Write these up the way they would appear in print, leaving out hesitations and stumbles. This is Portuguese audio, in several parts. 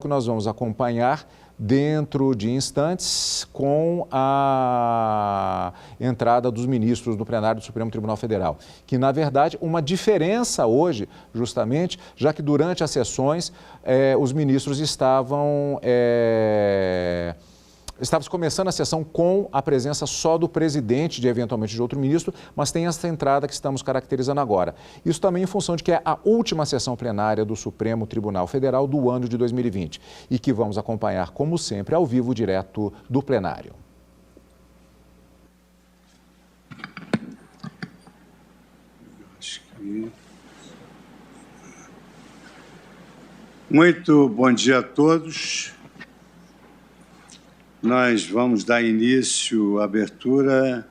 que nós vamos acompanhar dentro de instantes com a entrada dos ministros do plenário do Supremo Tribunal Federal. Que, na verdade, uma diferença hoje, justamente, já que durante as sessões os ministros estavam começando a sessão com a presença só do presidente, eventualmente de outro ministro, mas tem essa entrada que estamos caracterizando agora. Isso também em função de que é a última sessão plenária do Supremo Tribunal Federal do ano de 2020 e que vamos acompanhar, como sempre, ao vivo, direto do plenário. Muito bom dia a todos. Nós vamos dar início à abertura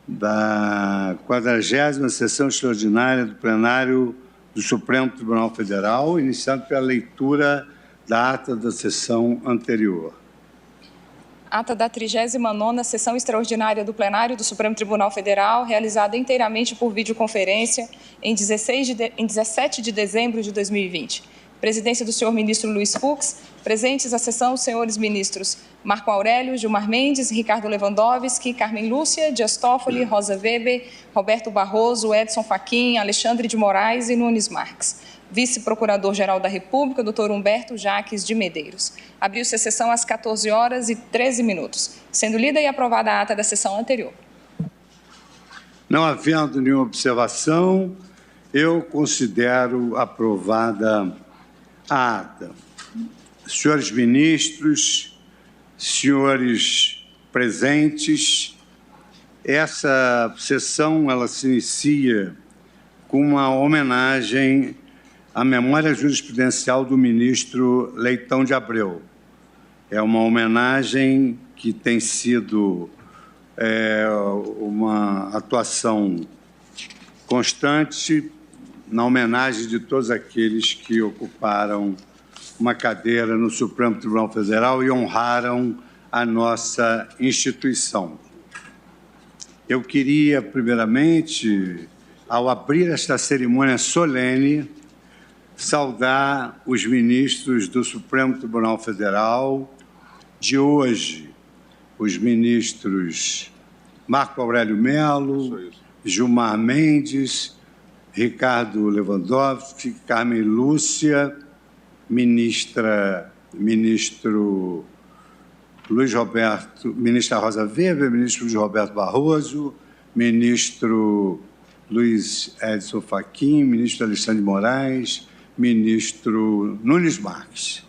da 40ª sessão extraordinária do plenário do Supremo Tribunal Federal, iniciando pela leitura da ata da sessão anterior. Ata da 39ª sessão extraordinária do plenário do Supremo Tribunal Federal, realizada inteiramente por videoconferência em 17 de dezembro de 2020. Presidência do senhor ministro Luiz Fux. Presentes à sessão os senhores ministros Marco Aurélio, Gilmar Mendes, Ricardo Lewandowski, Carmen Lúcia, Dias Toffoli, Rosa Weber, Roberto Barroso, Edson Fachin, Alexandre de Moraes e Nunes Marques. Vice-procurador-geral da República, Dr. Humberto Jaques de Medeiros. Abriu-se a sessão às 14h13, sendo lida e aprovada a ata da sessão anterior. Não havendo nenhuma observação, eu considero aprovada a ata. Senhores ministros, senhores presentes, essa sessão ela se inicia com uma homenagem à memória jurisprudencial do ministro Leitão de Abreu. É uma homenagem que tem sido uma atuação constante na homenagem de todos aqueles que ocuparam uma cadeira no Supremo Tribunal Federal e honraram a nossa instituição. Eu queria, primeiramente, ao abrir esta cerimônia solene, saudar os ministros do Supremo Tribunal Federal de hoje, os ministros Marco Aurélio Melo, Gilmar Mendes, Ricardo Lewandowski, Carmen Lúcia, ministro Luiz Roberto, ministra Rosa Weber, ministro Luiz Roberto Barroso, ministro Luiz Edson Fachin, ministro Alexandre de Moraes, ministro Nunes Marques.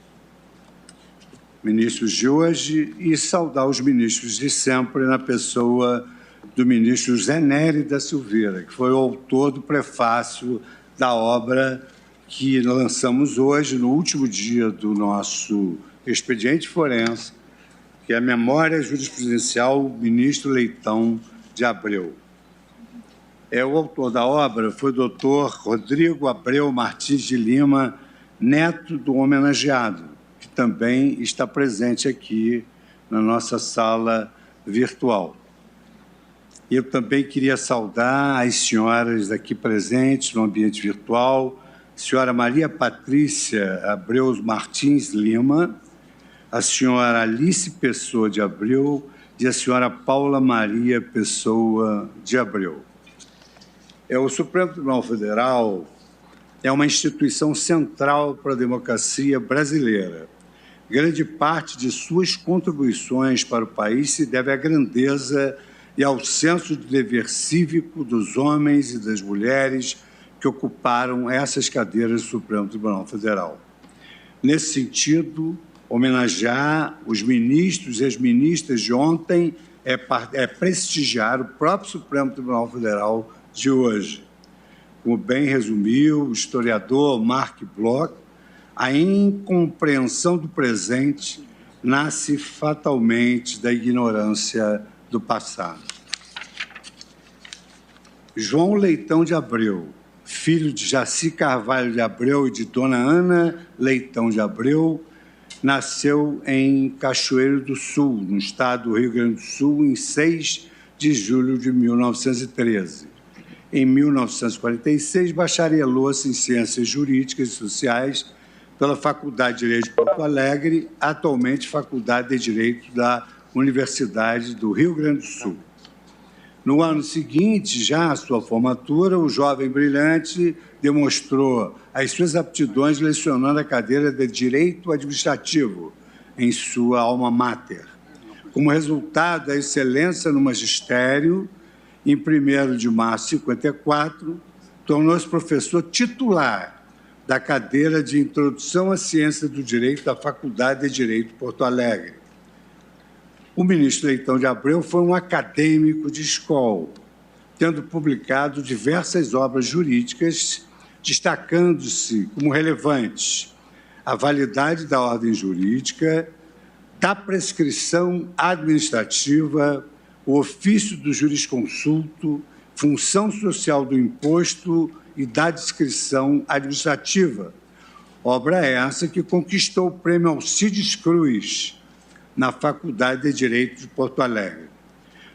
Ministros de hoje, e saudar os ministros de sempre na pessoa do ministro Zé Nery da Silveira, que foi o autor do prefácio da obra que lançamos hoje, no último dia do nosso expediente forense, que é a Memória Jurisprudencial do Ministro Leitão de Abreu. O autor da obra foi o doutor Rodrigo Abreu Martins de Lima, neto do homenageado, que também está presente aqui na nossa sala virtual. Eu também queria saudar as senhoras aqui presentes no ambiente virtual, a senhora Maria Patrícia Abreu Martins Lima, a senhora Alice Pessoa de Abreu e a senhora Paula Maria Pessoa de Abreu. O Supremo Tribunal Federal é uma instituição central para a democracia brasileira. Grande parte de suas contribuições para o país se deve à grandeza e ao senso de dever cívico dos homens e das mulheres que ocuparam essas cadeiras do Supremo Tribunal Federal. Nesse sentido, homenagear os ministros e as ministras de ontem é prestigiar o próprio Supremo Tribunal Federal de hoje. Como bem resumiu o historiador Mark Bloch, a incompreensão do presente nasce fatalmente da ignorância do passado. João Leitão de Abreu, filho de Jaci Carvalho de Abreu e de Dona Ana Leitão de Abreu, nasceu em Cachoeiro do Sul, no estado do Rio Grande do Sul, em 6 de julho de 1913. Em 1946, bacharelou-se em Ciências Jurídicas e Sociais pela Faculdade de Direito de Porto Alegre, atualmente Faculdade de Direito da Universidade do Rio Grande do Sul. No ano seguinte, já à sua formatura, o jovem brilhante demonstrou as suas aptidões lecionando a cadeira de Direito Administrativo em sua alma mater. Como resultado da excelência no magistério, em 1º de março de 1954, tornou-se professor titular da cadeira de Introdução à Ciência do Direito da Faculdade de Direito de Porto Alegre. O ministro Leitão de Abreu foi um acadêmico de escola, tendo publicado diversas obras jurídicas, destacando-se como relevantes a validade da ordem jurídica, da prescrição administrativa, o ofício do jurisconsulto, função social do imposto e da descrição administrativa. Obra essa que conquistou o prêmio Alcides Cruz na Faculdade de Direito de Porto Alegre.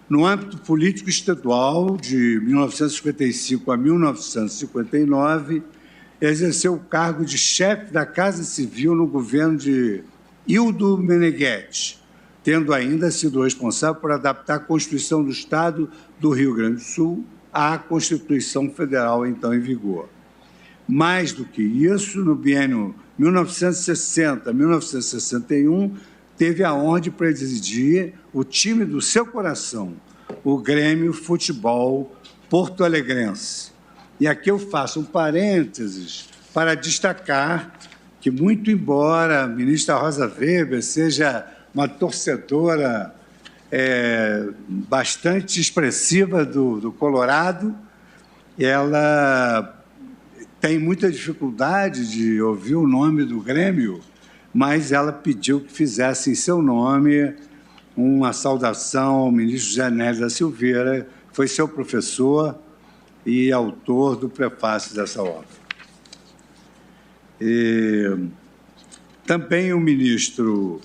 No âmbito político estadual, de 1955 a 1959, exerceu o cargo de chefe da Casa Civil no governo de Hildo Meneghetti, tendo ainda sido responsável por adaptar a Constituição do Estado do Rio Grande do Sul à Constituição Federal, então em vigor. Mais do que isso, no biênio 1960-1961, teve a honra de presidir o time do seu coração, o Grêmio Futebol Porto Alegrense. E aqui eu faço um parênteses para destacar que, muito embora a ministra Rosa Weber seja uma torcedora bastante expressiva do Colorado, ela tem muita dificuldade de ouvir o nome do Grêmio, mas ela pediu que fizesse em seu nome uma saudação ao ministro José Nélio da Silveira, que foi seu professor e autor do prefácio dessa obra. Também o ministro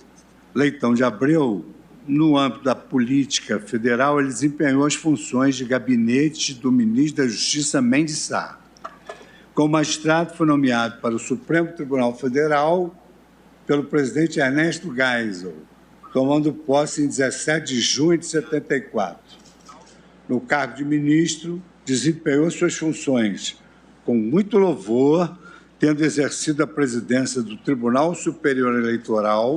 Leitão de Abreu, no âmbito da política federal, ele desempenhou as funções de gabinete do ministro da Justiça Mendes Sá. Como magistrado, foi nomeado para o Supremo Tribunal Federal pelo presidente Ernesto Geisel, tomando posse em 17 de junho de 74. No cargo de ministro, desempenhou suas funções com muito louvor, tendo exercido a presidência do Tribunal Superior Eleitoral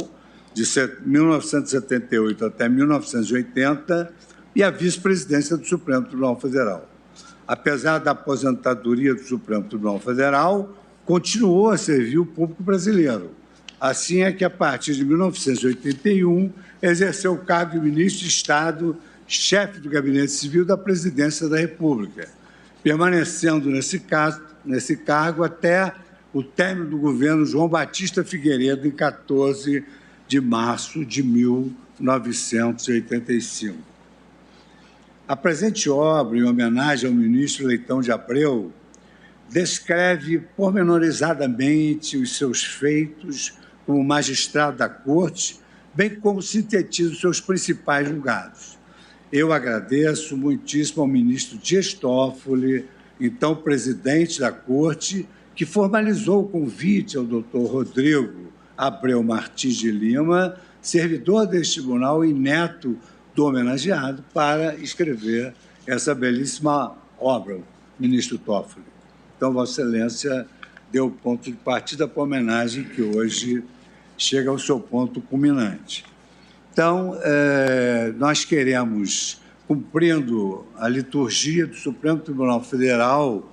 de 1978 até 1980 e a vice-presidência do Supremo Tribunal Federal. Apesar da aposentadoria do Supremo Tribunal Federal, continuou a servir o público brasileiro. Assim é que, a partir de 1981, exerceu o cargo de ministro de Estado, chefe do Gabinete Civil da Presidência da República, permanecendo nesse cargo até o término do governo João Batista Figueiredo, em 14 de março de 1985. A presente obra, em homenagem ao ministro Leitão de Abreu, descreve pormenorizadamente os seus feitos como magistrado da Corte, bem como sintetiza os seus principais julgados. Eu agradeço muitíssimo ao ministro Dias Toffoli, então presidente da Corte, que formalizou o convite ao doutor Rodrigo Abreu Martins de Lima, servidor deste tribunal e neto do homenageado, para escrever essa belíssima obra, ministro Toffoli. Então, Vossa Excelência deu o ponto de partida para a homenagem que hoje chega ao seu ponto culminante. Então, nós queremos, cumprindo a liturgia do Supremo Tribunal Federal,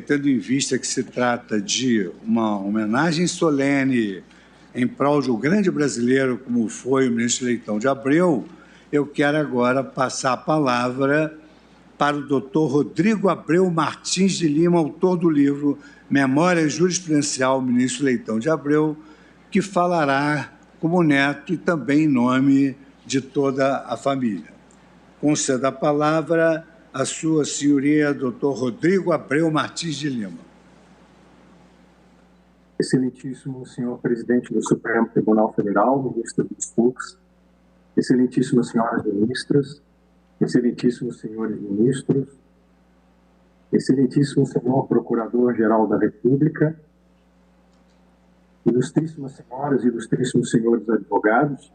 tendo em vista que se trata de uma homenagem solene em prol de um grande brasileiro, como foi o ministro Leitão de Abreu, eu quero agora passar a palavra para o doutor Rodrigo Abreu Martins de Lima, autor do livro Memória Jurisprudencial, ministro Leitão de Abreu, que falará como neto e também em nome de toda a família. Concedo a palavra à sua senhoria, doutor Rodrigo Abreu Martins de Lima. Excelentíssimo senhor presidente do Supremo Tribunal Federal, ministro dos Fux, excelentíssimas senhoras ministras, excelentíssimos senhores ministros, excelentíssimo senhor procurador-geral da República, ilustríssimas senhoras e ilustríssimos senhores advogados,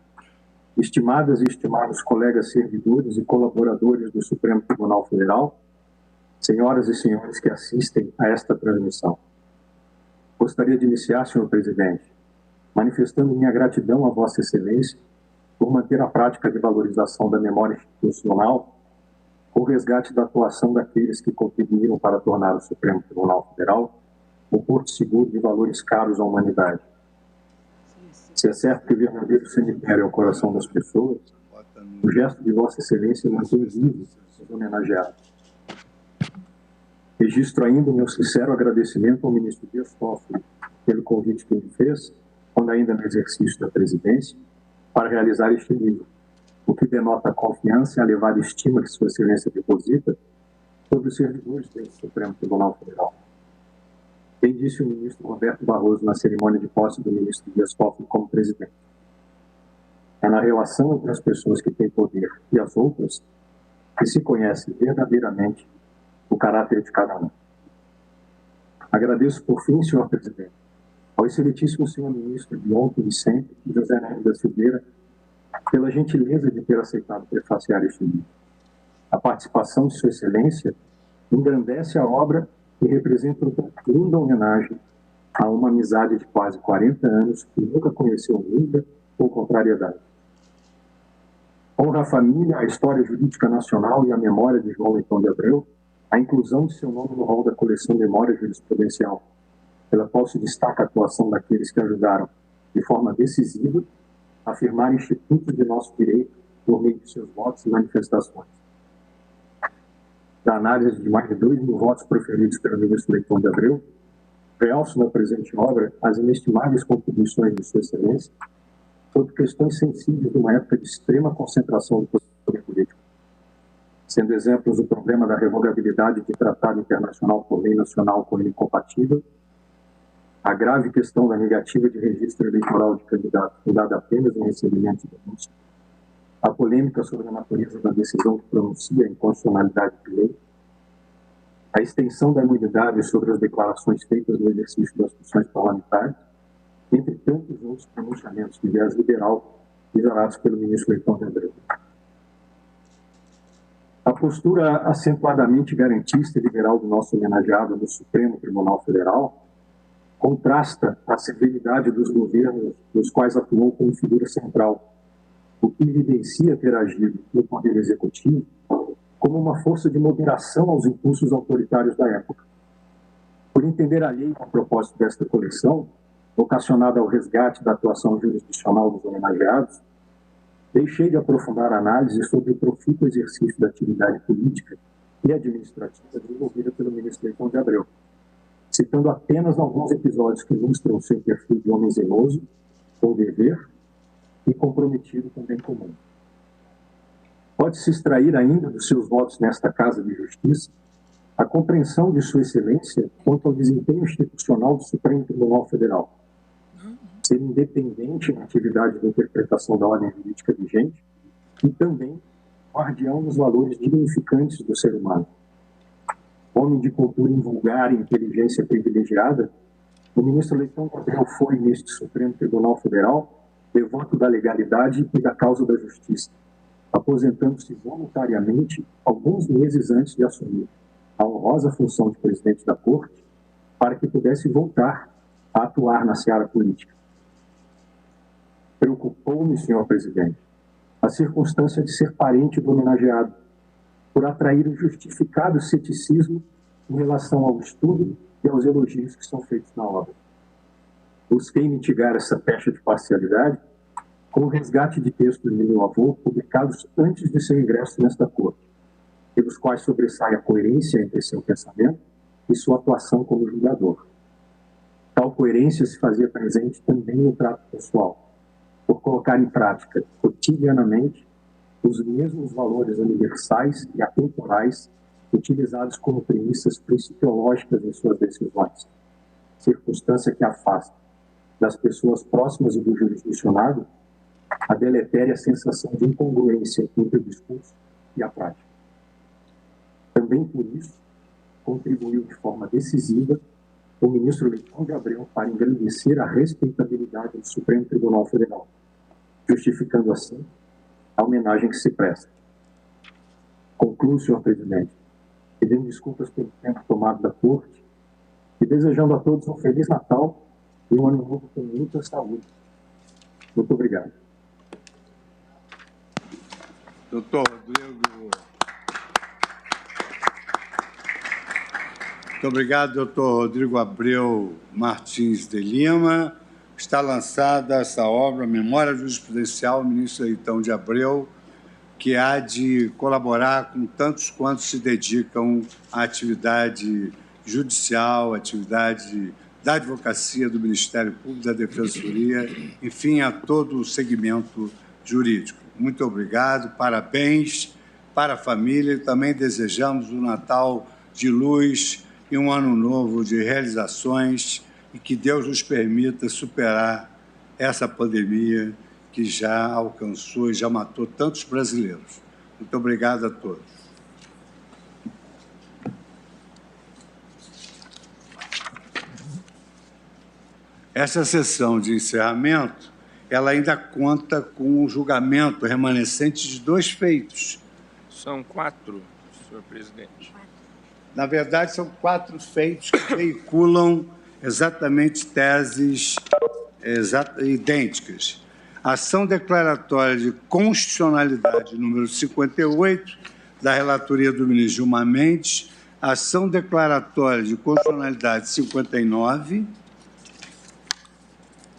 estimadas e estimados colegas servidores e colaboradores do Supremo Tribunal Federal, senhoras e senhores que assistem a esta transmissão. Gostaria de iniciar, senhor presidente, manifestando minha gratidão a Vossa Excelência por manter a prática de valorização da memória institucional com o resgate da atuação daqueles que contribuíram para tornar o Supremo Tribunal Federal um porto seguro de valores caros à humanidade. Se é certo que o verdadeiro cemitério é o coração das pessoas, o gesto de Vossa Excelência mantém vivos os homenageados. Registro ainda o meu sincero agradecimento ao ministro Dias Toffoli pelo convite que me fez, quando ainda no exercício da presidência, para realizar este livro, o que denota a confiança e a elevada estima que Sua Excelência deposita sobre os servidores do Supremo Tribunal Federal. Bem disse o ministro Roberto Barroso na cerimônia de posse do ministro Dias Toffoli como presidente. É na relação entre as pessoas que têm poder e as outras que se conhece verdadeiramente o caráter de cada um. Agradeço, por fim, senhor presidente, ao excelentíssimo senhor ministro de ontem e sempre, José Nery da Silveira, pela gentileza de ter aceitado prefaciar este livro. A participação de Sua Excelência engrandece a obra e representa uma linda homenagem a uma amizade de quase 40 anos que nunca conheceu luta ou contrariedade. Honra a família, a história jurídica nacional e a memória de João Leitão de Abreu, a inclusão de seu nome no rol da coleção Memória Jurisprudencial, pela qual se destaca a atuação daqueles que ajudaram, de forma decisiva, a afirmar institutos de nosso direito por meio de seus votos e manifestações. Da análise de mais de 2.000 votos proferidos pelo ministro Leitão de Abreu, realço na presente obra as inestimáveis contribuições de Sua Excelência sobre questões sensíveis de uma época de extrema concentração do poder político, sendo exemplos o problema da revogabilidade de tratado internacional por lei nacional com ele incompatível, a grave questão da negativa de registro eleitoral de candidato fundada apenas em recebimento de denúncia, a polêmica sobre a natureza da decisão que pronuncia a inconstitucionalidade de lei, a extensão da imunidade sobre as declarações feitas no exercício das funções parlamentares, entre tantos outros pronunciamentos de viés liberal gerados pelo ministro Leitão de Abreu. A postura acentuadamente garantista e liberal do nosso homenageado no Supremo Tribunal Federal contrasta a severidade dos governos dos quais atuou como figura central, o que evidencia ter agido no Poder Executivo como uma força de moderação aos impulsos autoritários da época. Por entender alheio ao propósito desta coleção, vocacionada ao resgate da atuação jurisdicional dos homenageados, deixei de aprofundar a análise sobre o profícuo exercício da atividade política e administrativa desenvolvida pelo ministro Leitão de Abreu, citando apenas alguns episódios que ilustram o seu perfil de homem zeloso, com dever e comprometido com o bem comum. Pode-se extrair ainda dos seus votos nesta Casa de Justiça a compreensão de Sua Excelência quanto ao desempenho institucional do Supremo Tribunal Federal, ser independente na atividade de interpretação da ordem jurídica vigente e também guardião dos valores dignificantes do ser humano. Homem de cultura invulgar e inteligência privilegiada, o ministro Leitão de Abreu foi, neste Supremo Tribunal Federal, devoto da legalidade e da causa da justiça, aposentando-se voluntariamente alguns meses antes de assumir a honrosa função de presidente da Corte, para que pudesse voltar a atuar na seara política. Preocupou-me, senhor presidente, a circunstância de ser parente do homenageado, por atrair o justificado ceticismo em relação ao estudo e aos elogios que são feitos na obra. Busquei mitigar essa pecha de parcialidade com o resgate de textos de meu avô publicados antes de seu ingresso nesta corte, pelos quais sobressai a coerência entre seu pensamento e sua atuação como julgador. Tal coerência se fazia presente também no trato pessoal, por colocar em prática, cotidianamente, os mesmos valores universais e atemporais utilizados como premissas principiológicas em suas decisões, circunstância que afasta das pessoas próximas e do jurisdicionado a deletéria sensação de incongruência entre o discurso e a prática. Também por isso, contribuiu de forma decisiva o ministro Leitão de Abreu para engrandecer a respeitabilidade do Supremo Tribunal Federal, justificando assim a homenagem que se presta. Concluo, senhor presidente, pedindo desculpas pelo tempo tomado da Corte e desejando a todos um Feliz Natal e um ano novo com muita saúde. Muito obrigado. Doutor Rodrigo. Muito obrigado, doutor Rodrigo Abreu Martins de Lima. Está lançada essa obra, Memória Jurisprudencial, ministro Leitão de Abreu, que há de colaborar com tantos quantos se dedicam à atividade judicial, atividade da advocacia, do Ministério Público, da Defensoria, enfim, a todo o segmento jurídico. Muito obrigado, parabéns para a família e também desejamos um Natal de luz e um ano novo de realizações e que Deus nos permita superar essa pandemia que já alcançou e já matou tantos brasileiros. Muito obrigado a todos. Essa sessão de encerramento, ela ainda conta com o julgamento remanescente de 2 feitos. São 4, senhor presidente. Na verdade, são 4 feitos que veiculam exatamente teses idênticas. Ação declaratória de constitucionalidade número 58, da relatoria do ministro Gilmar Mendes, ação declaratória de constitucionalidade 59,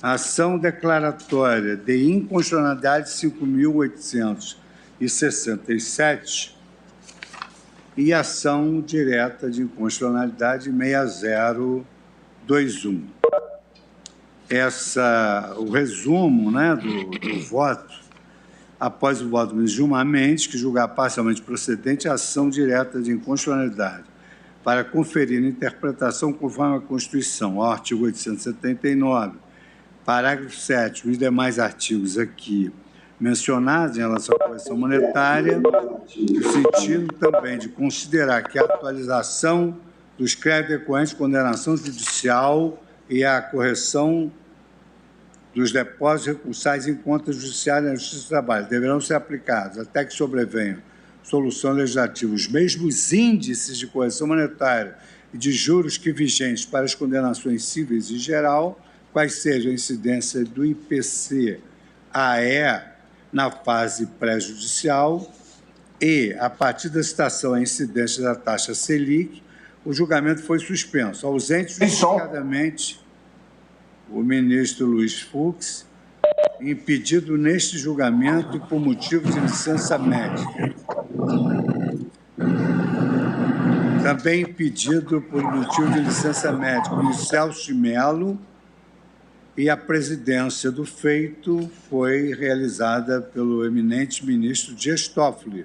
ação declaratória de inconstitucionalidade 5.867 e ação direta de inconstitucionalidade 6021. O resumo, né, do voto, após o voto do ministro Gilmar Mendes, que julgar parcialmente procedente a ação direta de inconstitucionalidade para conferir interpretação conforme a Constituição, ao artigo 879, parágrafo 7º, os demais artigos aqui mencionados em relação à correção monetária, no sentido também de considerar que a atualização dos créditos decorrentes de condenação judicial e a correção dos depósitos recursais em contas judiciárias na Justiça do Trabalho deverão ser aplicados até que sobrevenham solução legislativa os mesmos índices de correção monetária e de juros que vigentes para as condenações cíveis em geral, quais sejam a incidência do IPCAE na fase pré-judicial e, a partir da citação à incidência da taxa Selic, o julgamento foi suspenso. Ausente justificadamente o ministro Luiz Fux, impedido neste julgamento por motivo de licença médica. Também impedido por motivo de licença médica o ministro Celso de Mello, e a presidência do feito foi realizada pelo eminente ministro Dias Toffoli,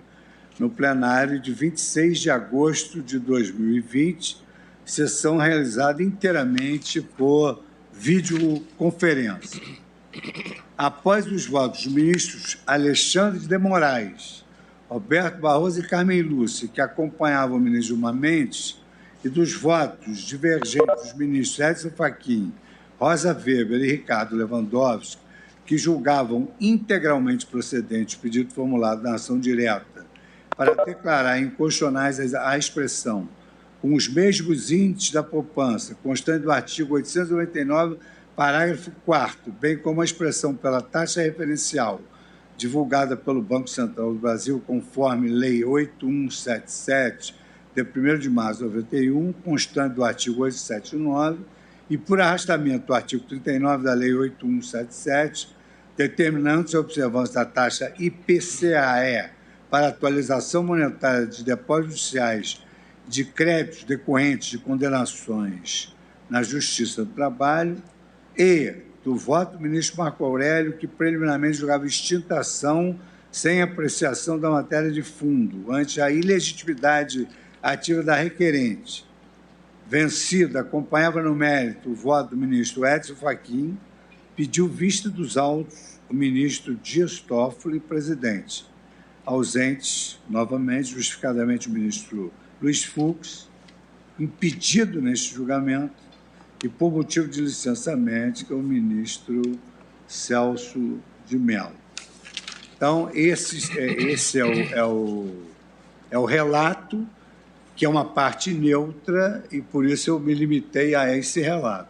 no plenário de 26 de agosto de 2020, sessão realizada inteiramente por videoconferência. Após os votos dos ministros Alexandre de Moraes, Roberto Barroso e Carmen Lúcia, que acompanhavam o ministro Gilmar Mendes, e dos votos divergentes dos ministros Edson Fachin, Rosa Weber e Ricardo Lewandowski, que julgavam integralmente procedente o pedido formulado na ação direta para declarar inconstitucionais a expressão com os mesmos índices da poupança, constante do artigo 899, parágrafo 4º, bem como a expressão pela taxa referencial divulgada pelo Banco Central do Brasil, conforme Lei 8177, de 1º de março de 91, constante do artigo 879, e por arrastamento do artigo 39 da Lei 8177, determinando-se a observância da taxa IPCAE para atualização monetária de depósitos judiciais de créditos decorrentes de condenações na Justiça do Trabalho, e do voto do ministro Marco Aurélio, que preliminarmente julgava extinta ação sem apreciação da matéria de fundo, ante a ilegitimidade ativa da requerente. Vencida, acompanhava no mérito o voto do ministro Edson Fachin, pediu vista dos autos o ministro Dias Toffoli, presidente. Ausentes, novamente, justificadamente, o ministro Luiz Fux, impedido neste julgamento, e, por motivo de licença médica, o ministro Celso de Mello. Então, esse é o relato, que é uma parte neutra, e por isso eu me limitei a esse relato.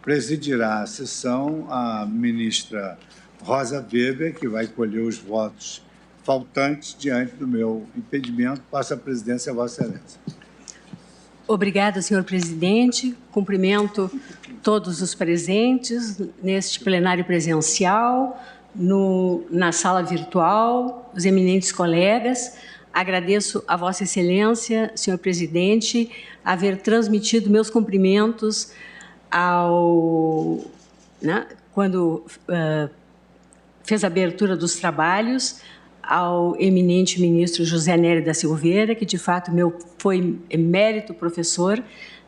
Presidirá a sessão a ministra Rosa Weber, que vai colher os votos faltantes diante do meu impedimento. Passo a presidência a Vossa Excelência. Obrigada, senhor presidente. Cumprimento todos os presentes neste plenário presencial, na sala virtual, os eminentes colegas. Agradeço a Vossa Excelência, senhor presidente, haver transmitido meus cumprimentos quando fez a abertura dos trabalhos, ao eminente ministro José Nery da Silveira, que de fato foi emérito professor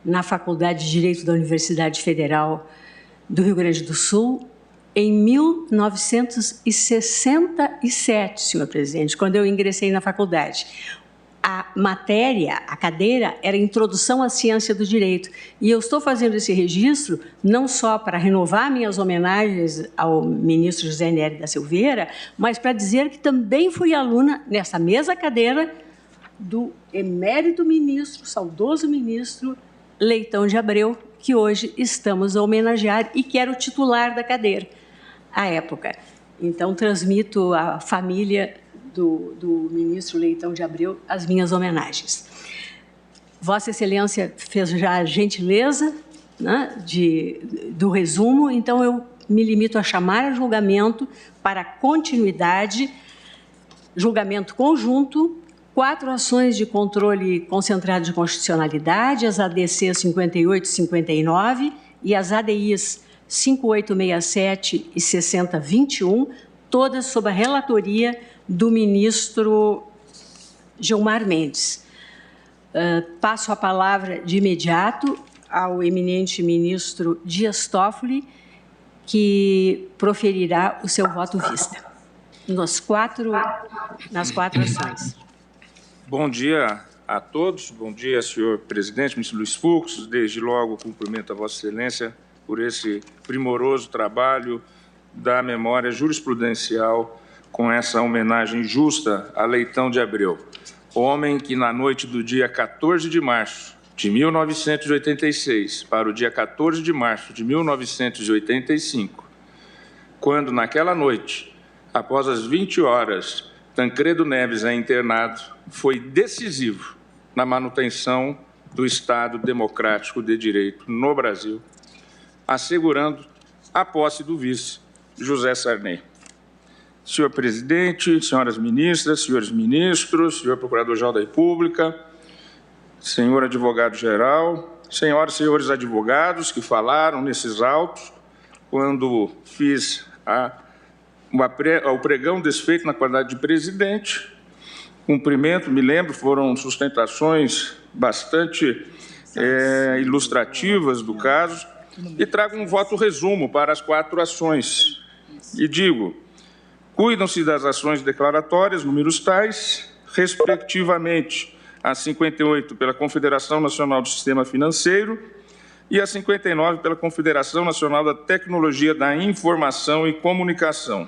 na Faculdade de Direito da Universidade Federal do Rio Grande do Sul, em 1967, senhor presidente, quando eu ingressei na faculdade. A matéria, a cadeira, era Introdução à Ciência do Direito. E eu estou fazendo esse registro não só para renovar minhas homenagens ao ministro José Nery da Silveira, mas para dizer que também fui aluna, nessa mesma cadeira, do emérito ministro, saudoso ministro Leitão de Abreu, que hoje estamos a homenagear e que era o titular da cadeira à época. Então, transmito à família do ministro Leitão de Abreu as minhas homenagens. Vossa Excelência fez já a gentileza, né, do resumo, então eu me limito a chamar a julgamento para continuidade, julgamento conjunto, 4 ações de controle concentrado de constitucionalidade, as ADC 58 e 59 e as ADIs 5867 e 6021, todas sob a relatoria do ministro Gilmar Mendes. Passo a palavra de imediato ao eminente ministro Dias Toffoli, que proferirá o seu voto vista nas quatro ações. Bom dia a todos. Bom dia, senhor presidente, ministro Luiz Fux. Desde logo, cumprimento a Vossa Excelência por esse primoroso trabalho da memória jurisprudencial com essa homenagem justa a Leitão de Abreu, homem que, na noite do dia 14 de março de 1986 para o dia 14 de março de 1985, quando, naquela noite, após as 20 horas, Tancredo Neves é internado, foi decisivo na manutenção do Estado democrático de direito no Brasil, assegurando a posse do vice, José Sarney. Senhor presidente, senhoras ministras, senhores ministros, senhor procurador-geral da República, senhor advogado-geral, senhoras e senhores advogados que falaram nesses autos, quando fiz o pregão desfeito na qualidade de presidente, cumprimento, me lembro, foram sustentações bastante ilustrativas do caso, e trago um voto resumo para as 4 ações. E digo: cuidam-se das ações declaratórias, números tais, respectivamente, a 58 pela Confederação Nacional do Sistema Financeiro e a 59 pela Confederação Nacional da Tecnologia da Informação e Comunicação.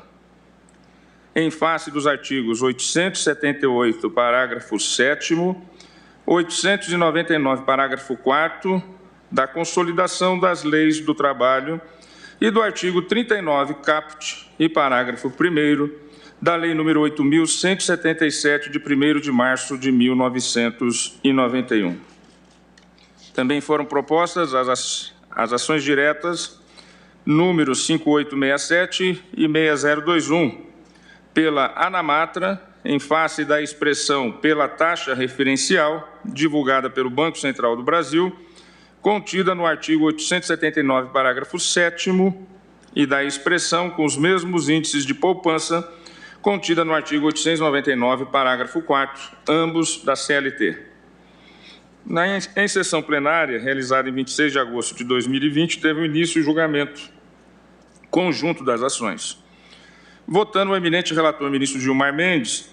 Em face dos artigos 878, parágrafo 7º, 899, parágrafo 4º, da Consolidação das Leis do Trabalho e do artigo 39, caput, e parágrafo 1º, da Lei nº 8.177, de 1º de março de 1991. Também foram propostas as ações diretas números 5867 e 6021, pela Anamatra, em face da expressão pela taxa referencial, divulgada pelo Banco Central do Brasil, contida no artigo 879, parágrafo 7º, e da expressão com os mesmos índices de poupança, contida no artigo 899, parágrafo 4º, ambos da CLT. Em sessão plenária, realizada em 26 de agosto de 2020, teve início o julgamento conjunto das ações, votando o eminente relator ministro Gilmar Mendes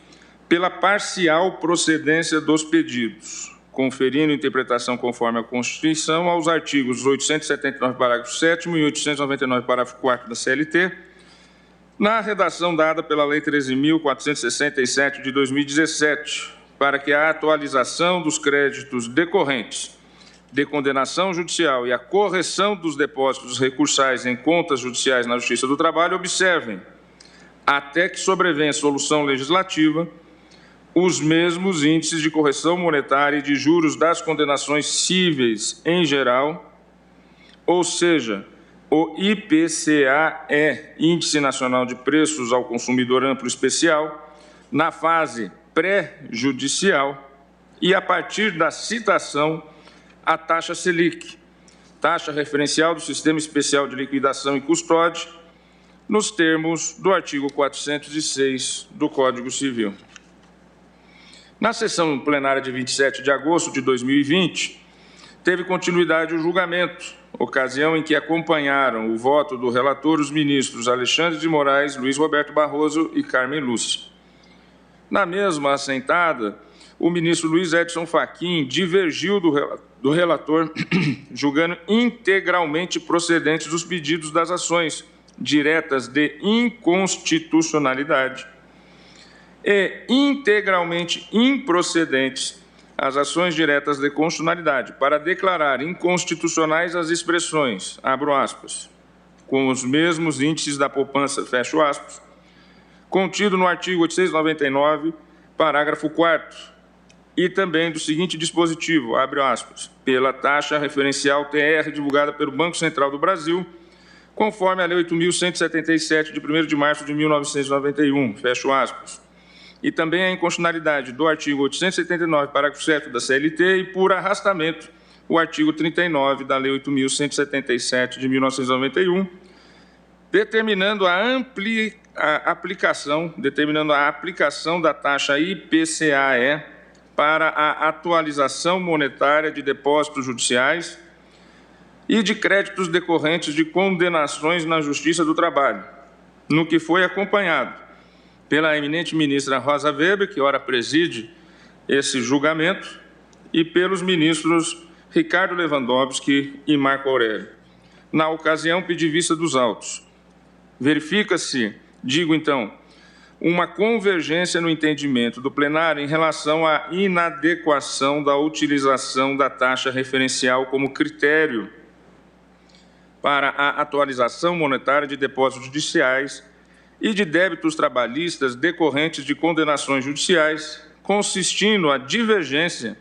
pela parcial procedência dos pedidos, conferindo interpretação conforme a Constituição aos artigos 879, parágrafo 7º e 899, parágrafo 4º da CLT, na redação dada pela Lei 13.467 de 2017, para que a atualização dos créditos decorrentes de condenação judicial e a correção dos depósitos recursais em contas judiciais na Justiça do Trabalho observem, até que sobrevenha solução legislativa, os mesmos índices de correção monetária e de juros das condenações cíveis em geral, ou seja, o IPCA-E, Índice Nacional de Preços ao Consumidor Amplo Especial, na fase pré-judicial e, a partir da citação, a taxa Selic, taxa referencial do Sistema Especial de Liquidação e Custódia, nos termos do artigo 406 do Código Civil. Na sessão plenária de 27 de agosto de 2020, teve continuidade o julgamento, ocasião em que acompanharam o voto do relator os ministros Alexandre de Moraes, Luiz Roberto Barroso e Carmen Lúcia. Na mesma assentada, o ministro Luiz Edson Fachin divergiu do relator, julgando integralmente procedentes os pedidos das ações diretas de inconstitucionalidade e integralmente improcedentes as ações diretas de constitucionalidade, para declarar inconstitucionais as expressões, abro aspas, com os mesmos índices da poupança, fecho aspas, contido no artigo 899, parágrafo 4º, e também do seguinte dispositivo, abre aspas, pela taxa referencial TR divulgada pelo Banco Central do Brasil, conforme a Lei 8.177, de 1º de março de 1991, fecho aspas, e também a inconstitucionalidade do artigo 879, parágrafo 7º da CLT e, por arrastamento, o artigo 39 da Lei 8.177, de 1991, determinando a aplicação da taxa IPCA-E para a atualização monetária de depósitos judiciais e de créditos decorrentes de condenações na Justiça do Trabalho, no que foi acompanhado pela eminente ministra Rosa Weber, que ora preside esse julgamento, e pelos ministros Ricardo Lewandowski e Marco Aurélio. Na ocasião, pedi vista dos autos. Verifica-se, digo então, uma convergência no entendimento do plenário em relação à inadequação da utilização da taxa referencial como critério para a atualização monetária de depósitos judiciais e de débitos trabalhistas decorrentes de condenações judiciais, consistindo a divergência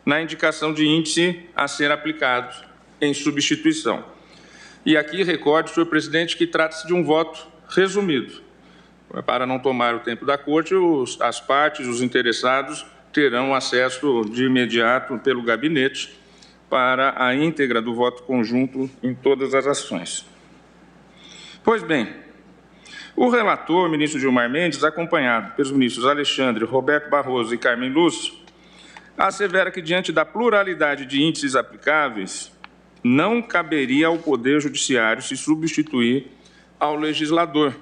na indicação de índice a ser aplicado em substituição. E aqui recordo, senhor presidente, que trata-se de um voto resumido. Para não tomar o tempo da Corte, as partes, os interessados, terão acesso de imediato pelo gabinete para a íntegra do voto conjunto em todas as ações. Pois bem, o relator, ministro Gilmar Mendes, acompanhado pelos ministros Alexandre, Roberto Barroso e Carmen Lúcia, assevera que, diante da pluralidade de índices aplicáveis, não caberia ao Poder Judiciário se substituir ao legislador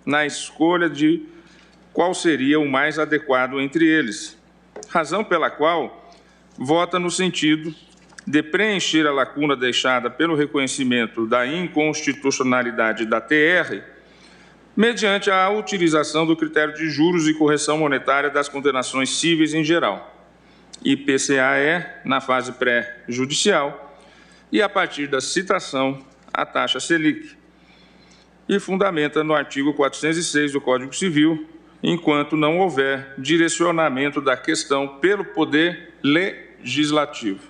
na escolha de qual seria o mais adequado entre eles, razão pela qual vota no sentido de preencher a lacuna deixada pelo reconhecimento da inconstitucionalidade da TR, mediante a utilização do critério de juros e correção monetária das condenações cíveis em geral, IPCA-E na fase pré-judicial e, a partir da citação, a taxa Selic, e fundamenta no artigo 406 do Código Civil, enquanto não houver direcionamento da questão pelo Poder Legislativo.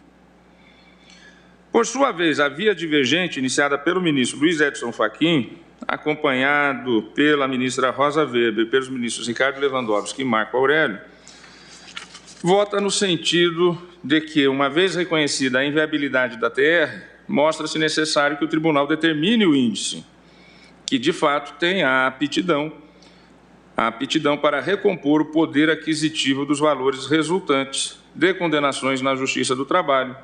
Por sua vez, a via divergente iniciada pelo ministro Luiz Edson Fachin, acompanhado pela ministra Rosa Weber e pelos ministros Ricardo Lewandowski e Marco Aurélio, vota no sentido de que, uma vez reconhecida a inviabilidade da TR, mostra-se necessário que o tribunal determine o índice, que de fato tem a aptidão para recompor o poder aquisitivo dos valores resultantes de condenações na Justiça do Trabalho,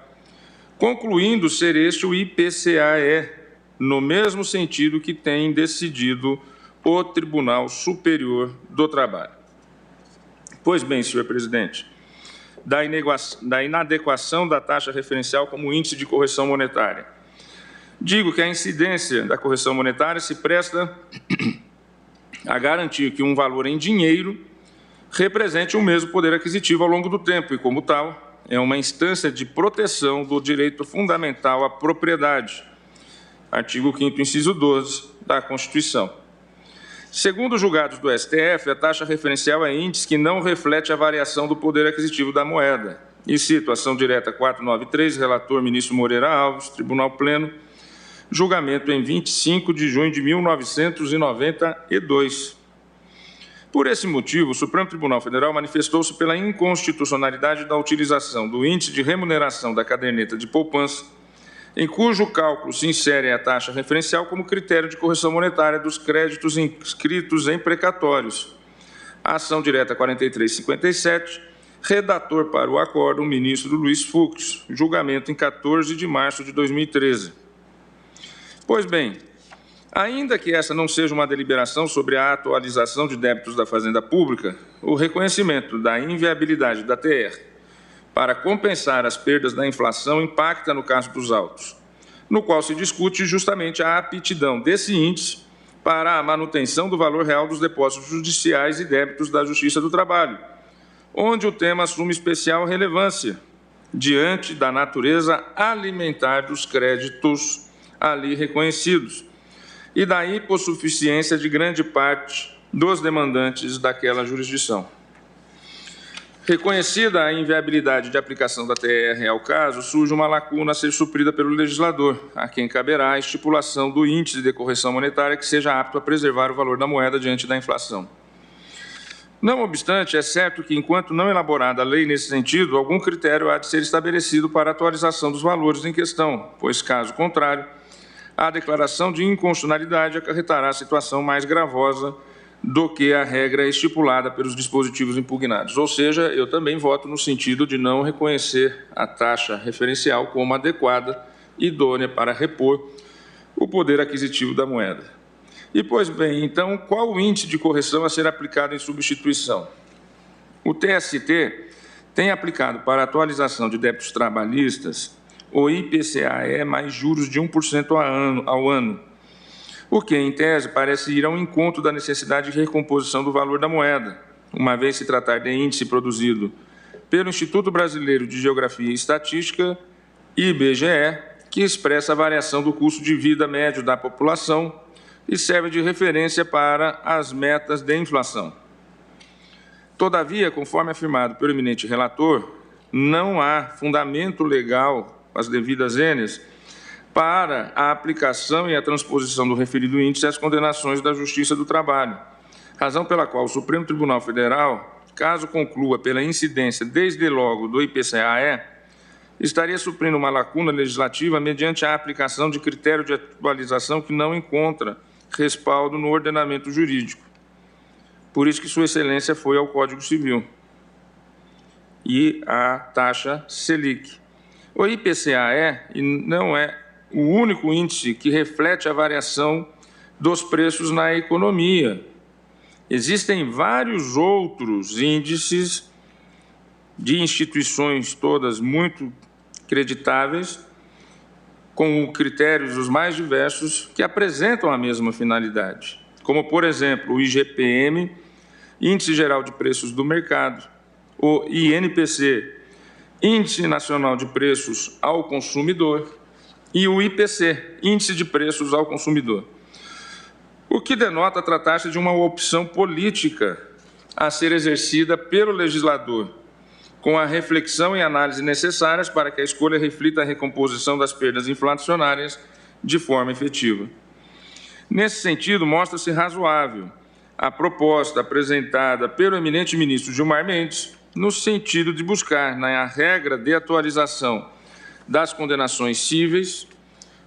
concluindo ser este o IPCA-E, no mesmo sentido que tem decidido o Tribunal Superior do Trabalho. Pois bem, senhor presidente, da inadequação da taxa referencial como índice de correção monetária. Digo que a incidência da correção monetária se presta a garantir que um valor em dinheiro represente o mesmo poder aquisitivo ao longo do tempo e, como tal, é uma instância de proteção do direito fundamental à propriedade, artigo 5º, inciso 12 da Constituição. Segundo os julgados do STF, a taxa referencial é índice que não reflete a variação do poder aquisitivo da moeda. E cito ação direta 493, relator ministro Moreira Alves, Tribunal Pleno, julgamento em 25 de junho de 1992. Por esse motivo, o Supremo Tribunal Federal manifestou-se pela inconstitucionalidade da utilização do índice de remuneração da caderneta de poupança, em cujo cálculo se insere a taxa referencial como critério de correção monetária dos créditos inscritos em precatórios. A ação direta 4357, redator para o acórdão, o ministro Luiz Fux, julgamento em 14 de março de 2013. Pois bem, ainda que essa não seja uma deliberação sobre a atualização de débitos da Fazenda Pública, o reconhecimento da inviabilidade da TR para compensar as perdas da inflação impacta no caso dos autos, no qual se discute justamente a aptidão desse índice para a manutenção do valor real dos depósitos judiciais e débitos da Justiça do Trabalho, onde o tema assume especial relevância diante da natureza alimentar dos créditos ali reconhecidos e da hipossuficiência de grande parte dos demandantes daquela jurisdição. Reconhecida a inviabilidade de aplicação da TR ao caso, surge uma lacuna a ser suprida pelo legislador, a quem caberá a estipulação do índice de correção monetária que seja apto a preservar o valor da moeda diante da inflação. Não obstante, é certo que, enquanto não elaborada a lei nesse sentido, algum critério há de ser estabelecido para a atualização dos valores em questão, pois, caso contrário, a declaração de inconstitucionalidade acarretará a situação mais gravosa do que a regra estipulada pelos dispositivos impugnados. Ou seja, eu também voto no sentido de não reconhecer a taxa referencial como adequada e idônea para repor o poder aquisitivo da moeda. E, pois bem, então, qual o índice de correção a ser aplicado em substituição? O TST tem aplicado para a atualização de débitos trabalhistas o IPCA mais juros de 1% ao ano, o que, em tese, parece ir ao encontro da necessidade de recomposição do valor da moeda, uma vez se tratar de índice produzido pelo Instituto Brasileiro de Geografia e Estatística, IBGE, que expressa a variação do custo de vida médio da população e serve de referência para as metas de inflação. Todavia, conforme afirmado pelo eminente relator, não há fundamento legal, as devidas êneas, para a aplicação e a transposição do referido índice às condenações da Justiça do Trabalho, razão pela qual o Supremo Tribunal Federal, caso conclua pela incidência desde logo do IPCA-E, estaria suprindo uma lacuna legislativa mediante a aplicação de critério de atualização que não encontra respaldo no ordenamento jurídico. Por isso que Sua Excelência foi ao Código Civil e à taxa Selic. O IPCA-E não é o único índice que reflete a variação dos preços na economia. Existem vários outros índices de instituições todas muito creditáveis, com critérios os mais diversos, que apresentam a mesma finalidade, como, por exemplo, o IGPM, Índice Geral de Preços do Mercado, o INPC, Índice Nacional de Preços ao Consumidor, e o IPC, Índice de Preços ao Consumidor. O que denota tratar-se de uma opção política a ser exercida pelo legislador, com a reflexão e análise necessárias para que a escolha reflita a recomposição das perdas inflacionárias de forma efetiva. Nesse sentido, mostra-se razoável a proposta apresentada pelo eminente ministro Gilmar Mendes, no sentido de buscar, na regra de atualização das condenações cíveis,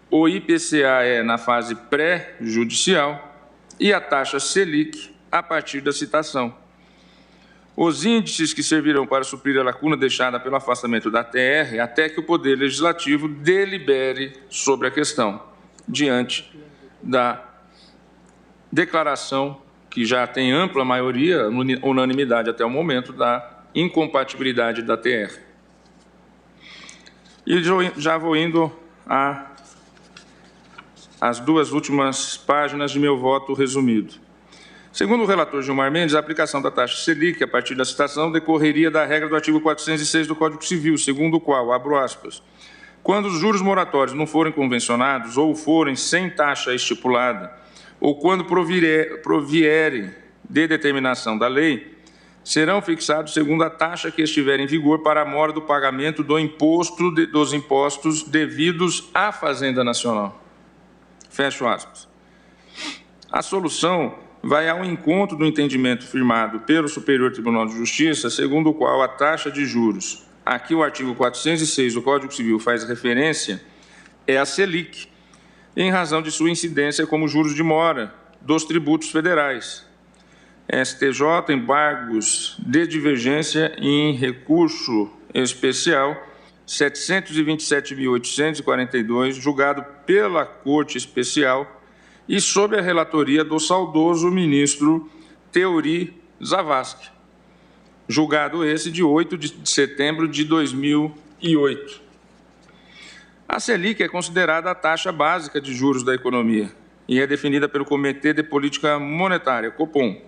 o IPCA na fase pré-judicial e a taxa Selic a partir da citação. Os índices que servirão para suprir a lacuna deixada pelo afastamento da TR até que o Poder Legislativo delibere sobre a questão, diante da declaração, que já tem ampla maioria, unanimidade até o momento, da incompatibilidade da TR. E já vou indo às duas últimas páginas de meu voto resumido. Segundo o relator Gilmar Mendes, a aplicação da taxa Selic, a partir da citação, decorreria da regra do artigo 406 do Código Civil, segundo o qual, abro aspas, quando os juros moratórios não forem convencionados ou forem sem taxa estipulada, ou quando provierem de determinação da lei, serão fixados segundo a taxa que estiver em vigor para a mora do pagamento dos impostos devidos à Fazenda Nacional. Fecho aspas. A solução vai ao encontro do entendimento firmado pelo Superior Tribunal de Justiça, segundo o qual a taxa de juros, a que o artigo 406 do Código Civil faz referência, é a Selic, em razão de sua incidência como juros de mora dos tributos federais. STJ, embargos de divergência em recurso especial 727.842, julgado pela Corte Especial e sob a relatoria do saudoso ministro Teori Zavascki, julgado esse de 8 de setembro de 2008. A Selic é considerada a taxa básica de juros da economia e é definida pelo Comitê de Política Monetária, Copom,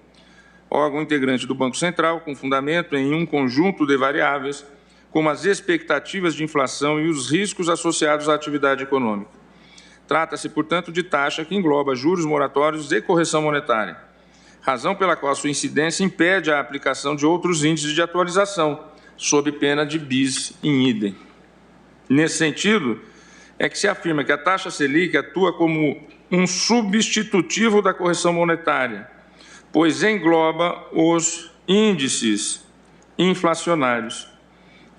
órgão integrante do Banco Central, com fundamento em um conjunto de variáveis, como as expectativas de inflação e os riscos associados à atividade econômica. Trata-se, portanto, de taxa que engloba juros moratórios e correção monetária, razão pela qual sua incidência impede a aplicação de outros índices de atualização, sob pena de bis in idem. Nesse sentido, é que se afirma que a taxa Selic atua como um substitutivo da correção monetária, pois engloba os índices inflacionários.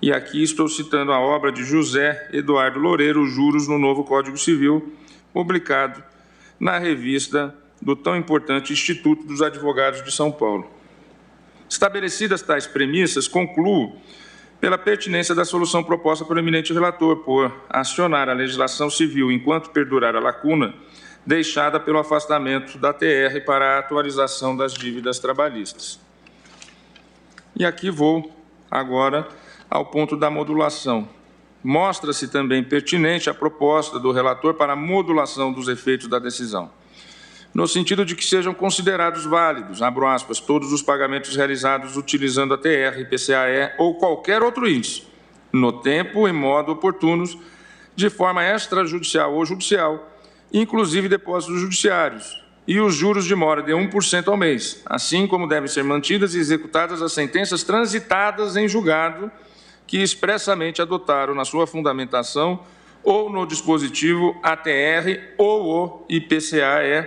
E aqui estou citando a obra de José Eduardo Loureiro, Juros no Novo Código Civil, publicado na revista do tão importante Instituto dos Advogados de São Paulo. Estabelecidas tais premissas, concluo pela pertinência da solução proposta pelo eminente relator, por acionar a legislação civil enquanto perdurar a lacuna deixada pelo afastamento da TR para a atualização das dívidas trabalhistas. E aqui vou agora ao ponto da modulação. Mostra-se também pertinente a proposta do relator para a modulação dos efeitos da decisão, no sentido de que sejam considerados válidos, abro aspas, todos os pagamentos realizados utilizando a TR, IPCA-E ou qualquer outro índice, no tempo e modo oportunos, de forma extrajudicial ou judicial, inclusive depósitos judiciários, e os juros de mora de 1% ao mês, assim como devem ser mantidas e executadas as sentenças transitadas em julgado que expressamente adotaram na sua fundamentação ou no dispositivo ATR ou o IPCA-E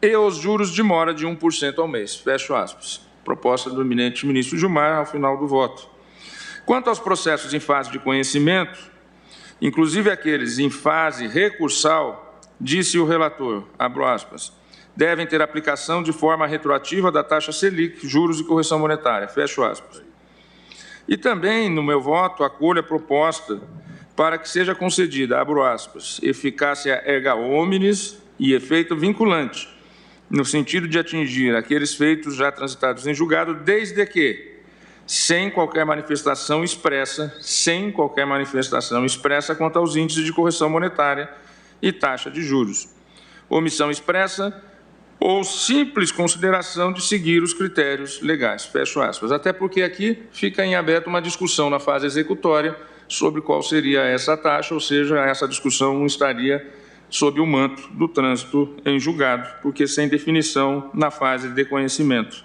e os juros de mora de 1% ao mês. Fecho aspas. Proposta do eminente ministro Gilmar ao final do voto. Quanto aos processos em fase de conhecimento, inclusive aqueles em fase recursal, disse o relator, abro aspas, devem ter aplicação de forma retroativa da taxa Selic, juros e correção monetária. Fecho aspas. E também, no meu voto, acolho a proposta para que seja concedida, abro aspas, eficácia erga omnes e efeito vinculante, no sentido de atingir aqueles feitos já transitados em julgado, desde que, sem qualquer manifestação expressa quanto aos índices de correção monetária e taxa de juros, omissão expressa ou simples consideração de seguir os critérios legais, fecho aspas. Até porque aqui fica em aberto uma discussão na fase executória sobre qual seria essa taxa, ou seja, essa discussão não estaria sob o manto do trânsito em julgado, porque sem definição na fase de conhecimento.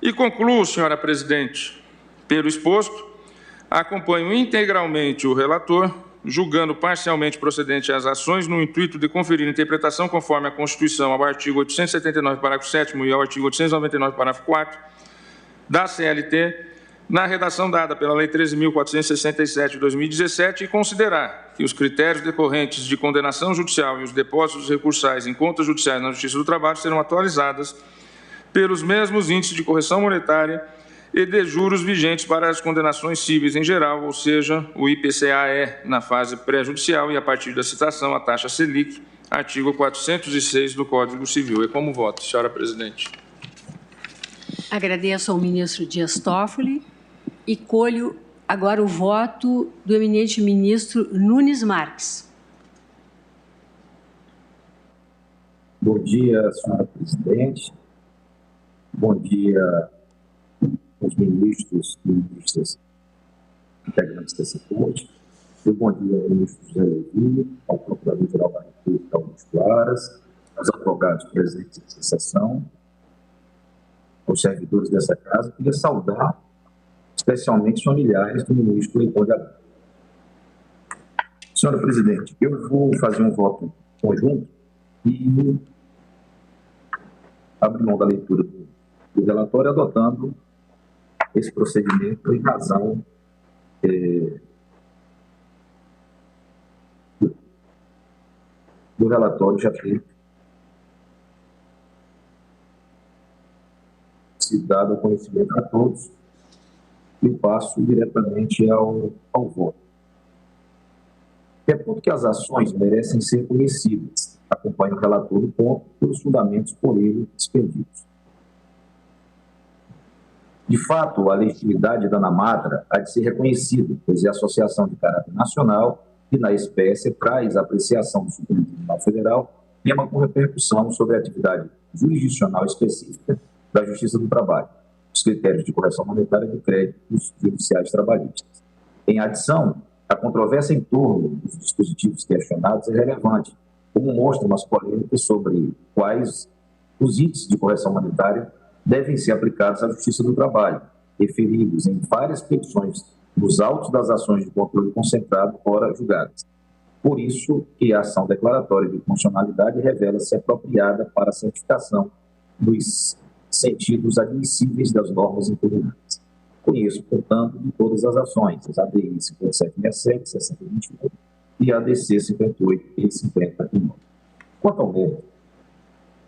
E concluo, senhora presidente, pelo exposto, acompanho integralmente o relator, julgando parcialmente procedente as ações no intuito de conferir interpretação conforme a Constituição ao artigo 879, parágrafo 7º e ao artigo 899, parágrafo 4º da CLT, na redação dada pela Lei 13.467 de 2017 e considerar que os critérios decorrentes de condenação judicial e os depósitos recursais em contas judiciais na Justiça do Trabalho serão atualizadas pelos mesmos índices de correção monetária e de juros vigentes para as condenações cíveis em geral, ou seja, o IPCA-E na fase pré-judicial e, a partir da citação, a taxa Selic, artigo 406 do Código Civil. E como voto, senhora presidente? Agradeço ao ministro Dias Toffoli. e colho agora o voto do eminente ministro Nunes Marques. Bom dia, senhora presidente. Bom dia aos ministros e ministras integrantes dessa corte. E bom dia ao ministro José Levi, ao Procurador-Geral da República, Augusto Aras, aos advogados presentes nessa sessão, aos servidores dessa casa. Queria saudar especialmente os familiares do ministro Leopoldo de Abreu. Senhora presidente, eu vou fazer um voto conjunto e abrir mão da leitura do relatório, adotando esse procedimento em razão do relatório já ter se dado ao conhecimento a todos, e passo diretamente ao voto. É porque as ações merecem ser conhecidas. Acompanho o relator do ponto pelos fundamentos por ele expendidos. De fato, a legitimidade da ANAMATRA há de ser reconhecida, pois é associação de caráter nacional e, na espécie, traz a apreciação do Supremo Tribunal Federal, tema com repercussão sobre a atividade jurisdicional específica da Justiça do Trabalho, os critérios de correção monetária de créditos judiciais trabalhistas. Em adição, a controvérsia em torno dos dispositivos questionados é relevante, como mostram as polêmicas sobre quais os índices de correção monetária devem ser aplicados à Justiça do Trabalho, referidos em várias petições nos autos das ações de controle concentrado fora julgadas. Por isso que a ação declaratória de funcionalidade revela-se apropriada para a certificação dos sentidos admissíveis das normas impugnadas. Conheço, portanto, de todas as ações, as ADI 5767, 6028 e ADC 58 e 59. Quanto ao mérito,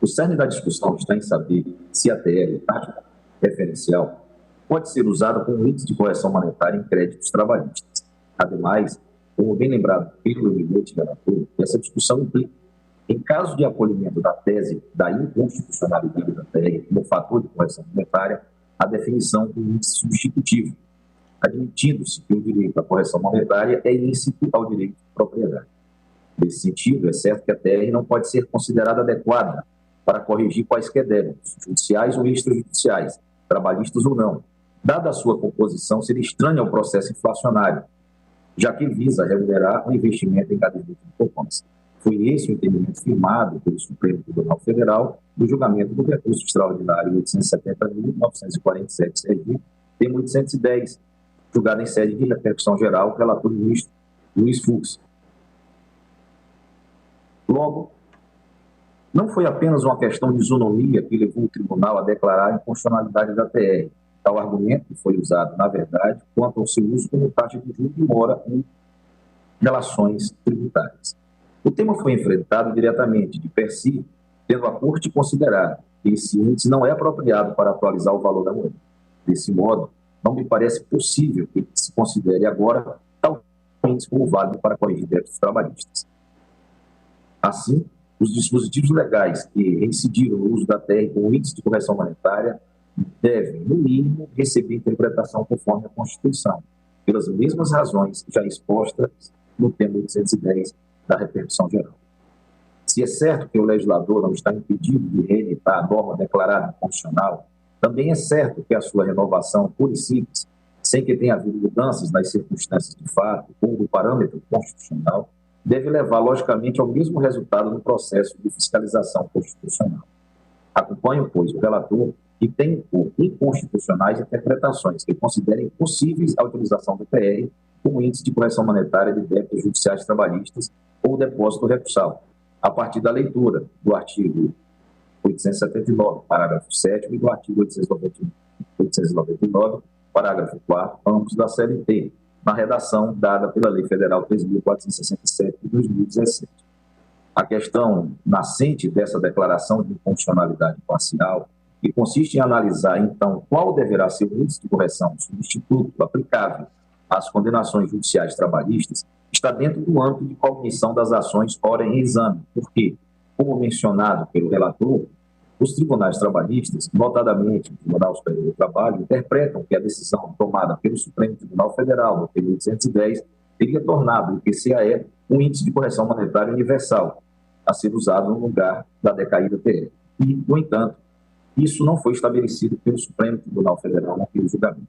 o cerne da discussão está em saber se a TR, taxa referencial, pode ser usada como índice de correção monetária em créditos trabalhistas. Ademais, como bem lembrado pelo eminente relator, essa discussão implica, em caso de acolhimento da tese da inconstitucionalidade da TR como fator de correção monetária, a definição do índice substitutivo, admitindo-se que o direito à correção monetária é ilícito ao direito de propriedade. Nesse sentido, é certo que a TR não pode ser considerada adequada para corrigir quaisquer débitos, judiciais ou extrajudiciais, trabalhistas ou não, dada a sua composição ser estranha ao processo inflacionário, já que visa remunerar o investimento em caderneta de poupança. Foi esse o entendimento firmado pelo Supremo Tribunal Federal no julgamento do recurso extraordinário 870.947 Sergipe, termo 810, julgado em sede de repercussão geral, relator ministro Luiz Fux. Logo, não foi apenas uma questão de isonomia que levou o tribunal a declarar a inconstitucionalidade da TR. Tal argumento foi usado, na verdade, quanto ao seu uso como taxa de juros de mora em relações tributárias. O tema foi enfrentado diretamente, de per si, tendo a Corte considerado que esse índice não é apropriado para atualizar o valor da moeda. Desse modo, não me parece possível que se considere agora tal índice como válido para corrigir débitos trabalhistas. Assim, os dispositivos legais que reincidiram no uso da TR como índice de correção monetária devem, no mínimo, receber interpretação conforme a Constituição, pelas mesmas razões já expostas no tema 810 da repercussão geral. Se é certo que o legislador não está impedido de reeditar a norma declarada inconstitucional, também é certo que a sua renovação, pura e simples, sem que tenha havido mudanças nas circunstâncias de fato ou do parâmetro constitucional, deve levar, logicamente, ao mesmo resultado no processo de fiscalização constitucional. Acompanho, pois, o relator que tem por inconstitucionais interpretações que considerem possíveis a utilização do PR como índice de correção monetária de débitos judiciais trabalhistas ou depósito recursal, a partir da leitura do artigo 879, parágrafo 7º, e do artigo 899, parágrafo 4º, ambos da CLT, na redação dada pela Lei Federal 3.467 de 2017. A questão nascente dessa declaração de inconstitucionalidade parcial, que consiste em analisar, então, qual deverá ser o índice de correção substituto aplicável às condenações judiciais trabalhistas, está dentro do âmbito de cognição das ações ora em exame, porque, como mencionado pelo relator, os tribunais trabalhistas, notadamente o Tribunal Superior do Trabalho, interpretam que a decisão tomada pelo Supremo Tribunal Federal, no PL 810, teria tornado o IPCAE um índice de correção monetária universal, a ser usado no lugar da decaída TR. E, no entanto, isso não foi estabelecido pelo Supremo Tribunal Federal naquele julgamento.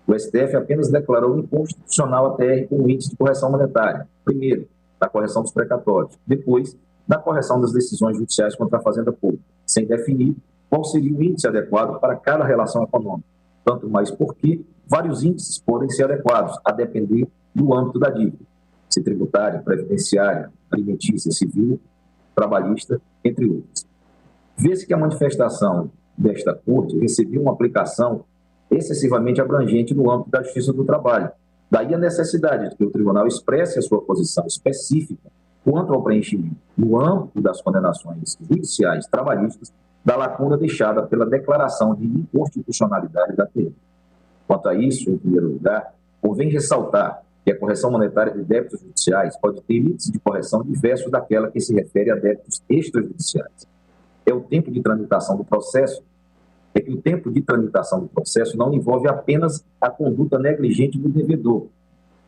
O STF apenas declarou inconstitucional a TR como índice de correção monetária, primeiro, da correção dos precatórios, depois, da correção das decisões judiciais contra a Fazenda Pública, sem definir qual seria o índice adequado para cada relação econômica, tanto mais porque vários índices podem ser adequados, a depender do âmbito da dívida, se tributária, previdenciária, alimentícia, civil, trabalhista, entre outros. Vê-se que a manifestação desta Corte recebeu uma aplicação excessivamente abrangente no âmbito da Justiça do Trabalho. Daí a necessidade de que o Tribunal expresse a sua posição específica quanto ao preenchimento, no âmbito das condenações judiciais trabalhistas, da lacuna deixada pela declaração de inconstitucionalidade da TR. Quanto a isso, em primeiro lugar, convém ressaltar que a correção monetária de débitos judiciais pode ter índice de correção diverso daquela que se refere a débitos extrajudiciais. É o tempo de tramitação do processo, é que o tempo de tramitação do processo não envolve apenas a conduta negligente do devedor,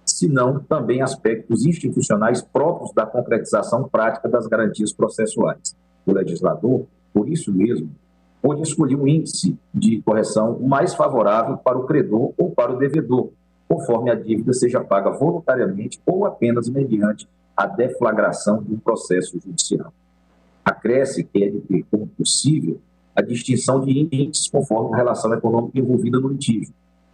senão também aspectos institucionais próprios da concretização prática das garantias processuais. O legislador, por isso mesmo, pode escolher um índice de correção mais favorável para o credor ou para o devedor, conforme a dívida seja paga voluntariamente ou apenas mediante a deflagração de um processo judicial. Acresce que é de ter como possível a distinção de índices conforme a relação econômica envolvida no litígio.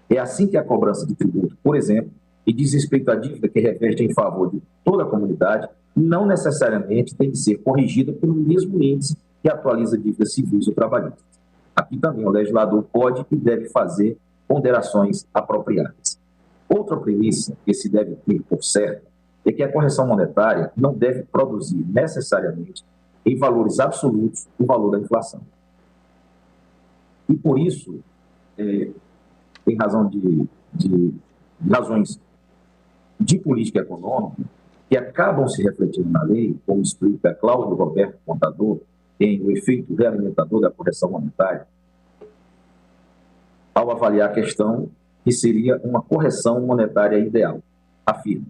É assim que a cobrança de tributo, por exemplo, e diz respeito à dívida que reveste em favor de toda a comunidade, não necessariamente tem de ser corrigida pelo mesmo índice que atualiza dívidas civis ou trabalhistas. Aqui também o legislador pode e deve fazer ponderações apropriadas. Outra premissa que se deve ter por certo é que a correção monetária não deve produzir necessariamente em valores absolutos o valor da inflação. E por isso, em razão de razões de política econômica que acabam se refletindo na lei, como explica Cláudio Roberto Contador, em O Efeito Realimentador da Correção Monetária, ao avaliar a questão que seria uma correção monetária ideal, afirma.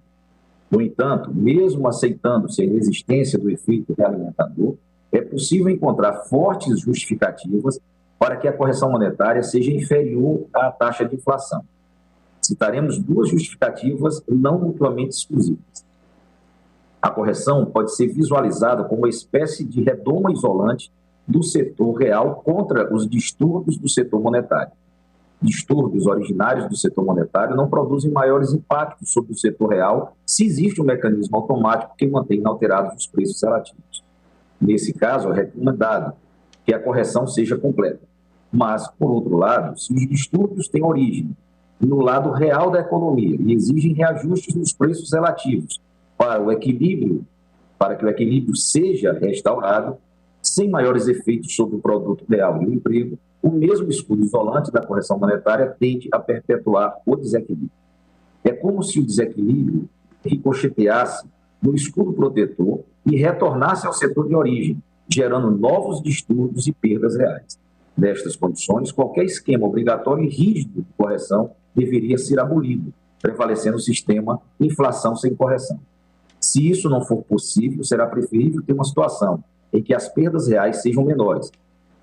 No entanto, mesmo aceitando-se a inexistência do efeito realimentador, é possível encontrar fortes justificativas para que a correção monetária seja inferior à taxa de inflação. Citaremos duas justificativas não mutuamente exclusivas. A correção pode ser visualizada como uma espécie de redoma isolante do setor real contra os distúrbios do setor monetário. Distúrbios originários do setor monetário não produzem maiores impactos sobre o setor real se existe um mecanismo automático que mantém inalterados os preços relativos. Nesse caso, é recomendado que a correção seja completa. Mas, por outro lado, se os distúrbios têm origem no lado real da economia e exigem reajustes nos preços relativos para que o equilíbrio seja restaurado, sem maiores efeitos sobre o produto real e o emprego, o mesmo escudo isolante da correção monetária tende a perpetuar o desequilíbrio. É como se o desequilíbrio ricocheteasse no escudo protetor e retornasse ao setor de origem, gerando novos distúrbios e perdas reais. Nestas condições, qualquer esquema obrigatório e rígido de correção deveria ser abolido, prevalecendo o sistema inflação sem correção. Se isso não for possível, será preferível ter uma situação em que as perdas reais sejam menores.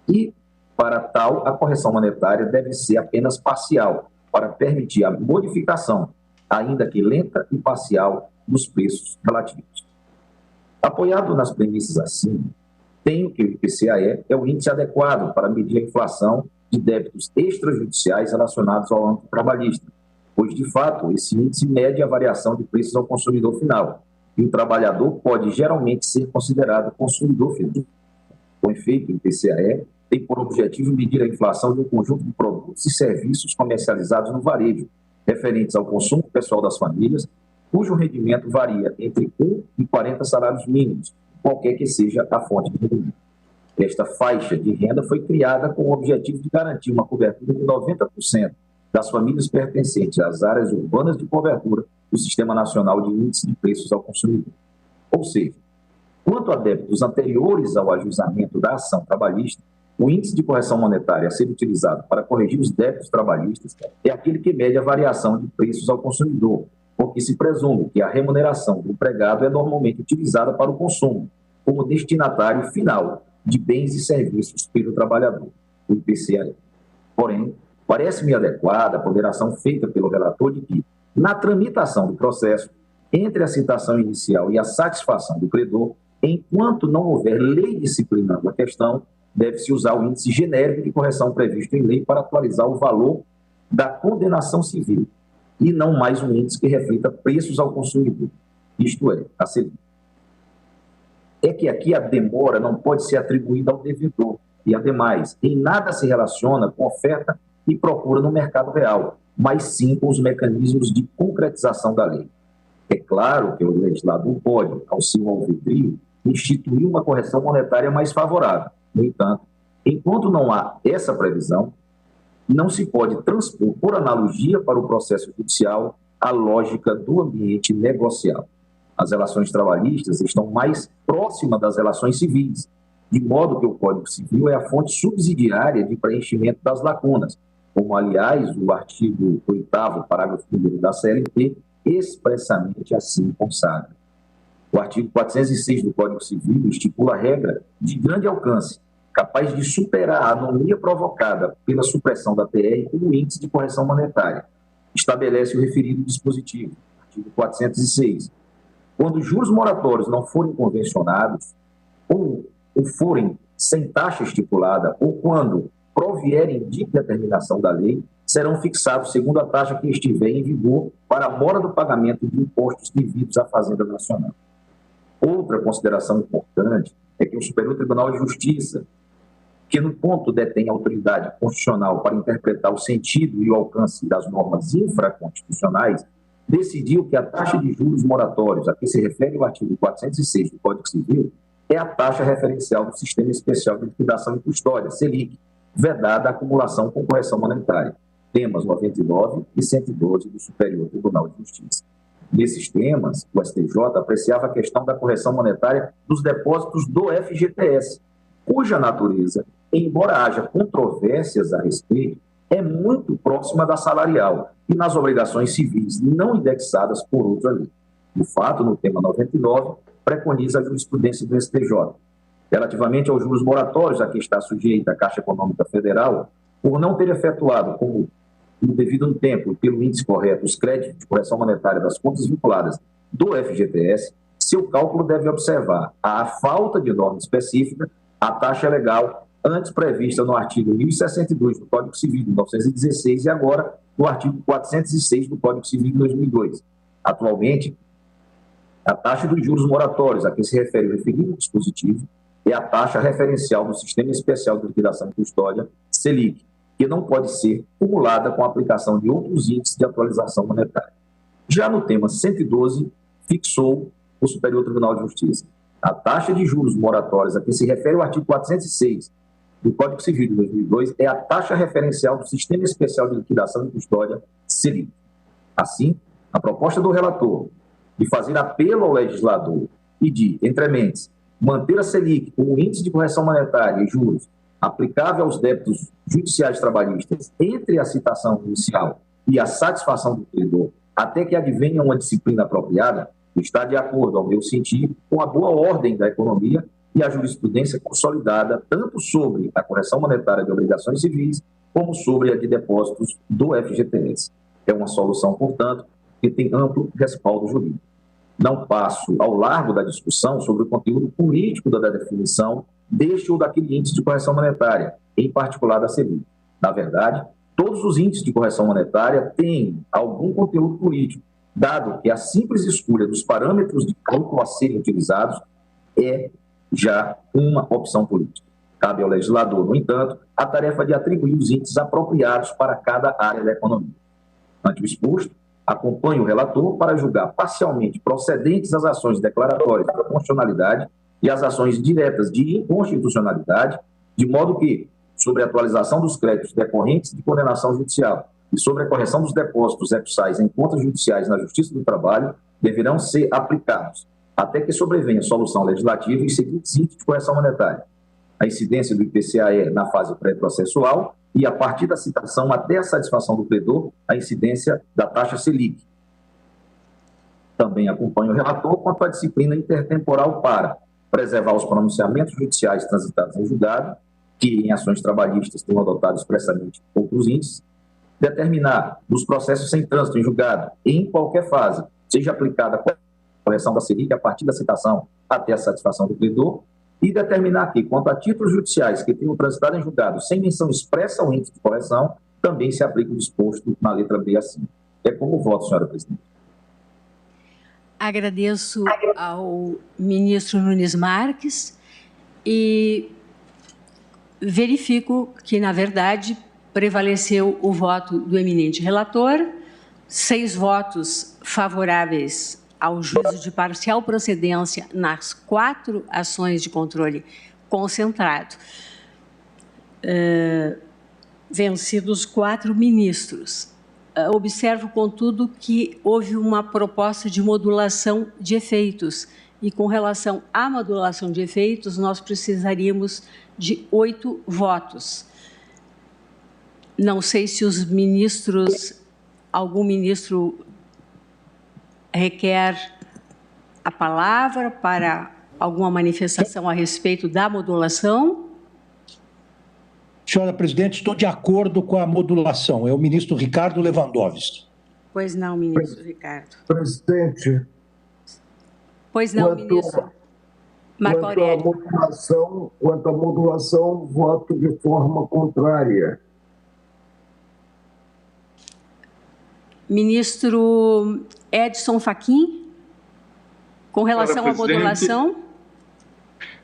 E, para tal, a correção monetária deve ser apenas parcial, para permitir a modificação, ainda que lenta e parcial, dos preços relativos. Apoiado nas premissas acima, tenho que o IPCAE é o índice adequado para medir a inflação de débitos extrajudiciais relacionados ao âmbito trabalhista, pois, de fato, esse índice mede a variação de preços ao consumidor final, e o trabalhador pode geralmente ser considerado consumidor final. Com efeito, o IPCAE tem por objetivo medir a inflação de um conjunto de produtos e serviços comercializados no varejo, referentes ao consumo pessoal das famílias, cujo rendimento varia entre 1 e 40 salários mínimos, qualquer que seja a fonte de rendimento. Esta faixa de renda foi criada com o objetivo de garantir uma cobertura de 90% das famílias pertencentes às áreas urbanas de cobertura do Sistema Nacional de Índice de Preços ao Consumidor. Ou seja, quanto a débitos anteriores ao ajuizamento da ação trabalhista, O índice de correção monetária a ser utilizado para corrigir os débitos trabalhistas é aquele que mede a variação de preços ao consumidor, porque se presume que a remuneração do empregado é normalmente utilizada para o consumo, como destinatário final de bens e serviços pelo trabalhador, o IPCA. Porém, parece-me adequada a ponderação feita pelo relator de que, na tramitação do processo, entre a citação inicial e a satisfação do credor, enquanto não houver lei disciplinando a questão, deve-se usar o índice genérico de correção previsto em lei para atualizar o valor da condenação civil, e não mais um índice que reflita preços ao consumidor, isto é, a Selic. É que aqui a demora não pode ser atribuída ao devedor, e, ademais, em nada se relaciona com oferta e procura no mercado real, mas sim com os mecanismos de concretização da lei. É claro que o legislador pode, ao seu alvedrio, instituir uma correção monetária mais favorável. No entanto, enquanto não há essa previsão, não se pode transpor, por analogia para o processo judicial, a lógica do ambiente negocial. As relações trabalhistas estão mais próximas das relações civis, de modo que o Código Civil é a fonte subsidiária de preenchimento das lacunas, como, aliás, o artigo 8º, parágrafo 1º da CLT, expressamente assim consagra. O artigo 406 do Código Civil estipula a regra de grande alcance, capaz de superar a anomia provocada pela supressão da TR como índice de correção monetária. Estabelece o referido dispositivo, artigo 406. Quando os juros moratórios não forem convencionados, ou forem sem taxa estipulada, ou quando provierem de determinação da lei, serão fixados segundo a taxa que estiver em vigor para a mora do pagamento de impostos devidos à Fazenda Nacional. Outra consideração importante é que o Superior Tribunal de Justiça, que no ponto detém autoridade constitucional para interpretar o sentido e o alcance das normas infraconstitucionais, decidiu que a taxa de juros moratórios, a que se refere o artigo 406 do Código Civil, é a taxa referencial do Sistema Especial de Liquidação e Custódia, Selic, vedada a acumulação com correção monetária, temas 99 e 112 do Superior Tribunal de Justiça. Nesses temas, o STJ apreciava a questão da correção monetária dos depósitos do FGTS, cuja natureza, embora haja controvérsias a respeito, é muito próxima da salarial e nas obrigações civis não indexadas por outra lei. De fato, no tema 99, preconiza a jurisprudência do STJ. Relativamente aos juros moratórios a que está sujeita a Caixa Econômica Federal, por não ter efetuado, como no devido tempo e pelo índice correto, os créditos de correção monetária das contas vinculadas do FGTS, seu cálculo deve observar a falta de norma específica, a taxa legal antes prevista no artigo 1062 do Código Civil de 1916 e agora no artigo 406 do Código Civil de 2002. Atualmente, a taxa dos juros moratórios a que se refere o referido dispositivo é a taxa referencial do Sistema Especial de Liquidação e Custódia, Selic, que não pode ser cumulada com a aplicação de outros índices de atualização monetária. Já no tema 112, fixou o Superior Tribunal de Justiça. A taxa de juros moratórios a que se refere o artigo 406 do Código Civil de 2002 é a taxa referencial do Sistema Especial de Liquidação e Custódia, Selic. Assim, a proposta do relator de fazer apelo ao legislador e de, entre mentes, manter a Selic como índice de correção monetária e juros aplicável aos débitos judiciais trabalhistas entre a citação inicial e a satisfação do credor, até que advenha uma disciplina apropriada, está de acordo, ao meu sentir, com a boa ordem da economia e a jurisprudência consolidada tanto sobre a correção monetária de obrigações civis como sobre a de depósitos do FGTS. É uma solução, portanto, que tem amplo respaldo jurídico. Não passo ao largo da discussão sobre o conteúdo político da definição deste ou daquele índice de correção monetária, em particular da Selic. Na verdade, todos os índices de correção monetária têm algum conteúdo político, dado que a simples escolha dos parâmetros de cálculo a serem utilizados é já uma opção política. Cabe ao legislador, no entanto, a tarefa de atribuir os índices apropriados para cada área da economia. Ante o exposto, acompanho o relator para julgar parcialmente procedentes as ações declaratórias de constitucionalidade e as ações diretas de inconstitucionalidade, de modo que, sobre a atualização dos créditos decorrentes de condenação judicial e sobre a correção dos depósitos EPSAIs em contas judiciais na Justiça do Trabalho, deverão ser aplicados, até que sobrevenha solução legislativa e seguintes índices de correção monetária. a incidência do IPCA na fase pré-processual e, a partir da citação até a satisfação do credor, a incidência da taxa Selic. Também acompanha o relator quanto à disciplina intertemporal para preservar os pronunciamentos judiciais transitados em julgado, que em ações trabalhistas tenham adotado expressamente outros índices, determinar nos processos sem trânsito em julgado, em qualquer fase, seja aplicada a correção da Selic a partir da citação até a satisfação do credor, e determinar que, quanto a títulos judiciais que tenham transitado em julgado sem menção expressa ao índice de correção, também se aplica o disposto na letra B acima. É como voto, senhora presidente. Agradeço ao ministro Nunes Marques e verifico que, na verdade, prevaleceu o voto do eminente relator, 6 votos favoráveis ao juízo de parcial procedência nas 4 ações de controle concentrado, vencidos 4 ministros. Observo, contudo, que houve uma proposta de modulação de efeitos, e com relação à modulação de efeitos, nós precisaríamos de 8 votos. Não sei se os ministros, algum ministro requer a palavra para alguma manifestação a respeito da modulação. Senhora presidente, estou de acordo com a modulação. É o ministro Ricardo Lewandowski. Pois não, ministro Ricardo. Presidente. Pois não, ministro Marco Aurélio. Quanto à modulação, voto de forma contrária. Ministro Edson Fachin, com relação à modulação.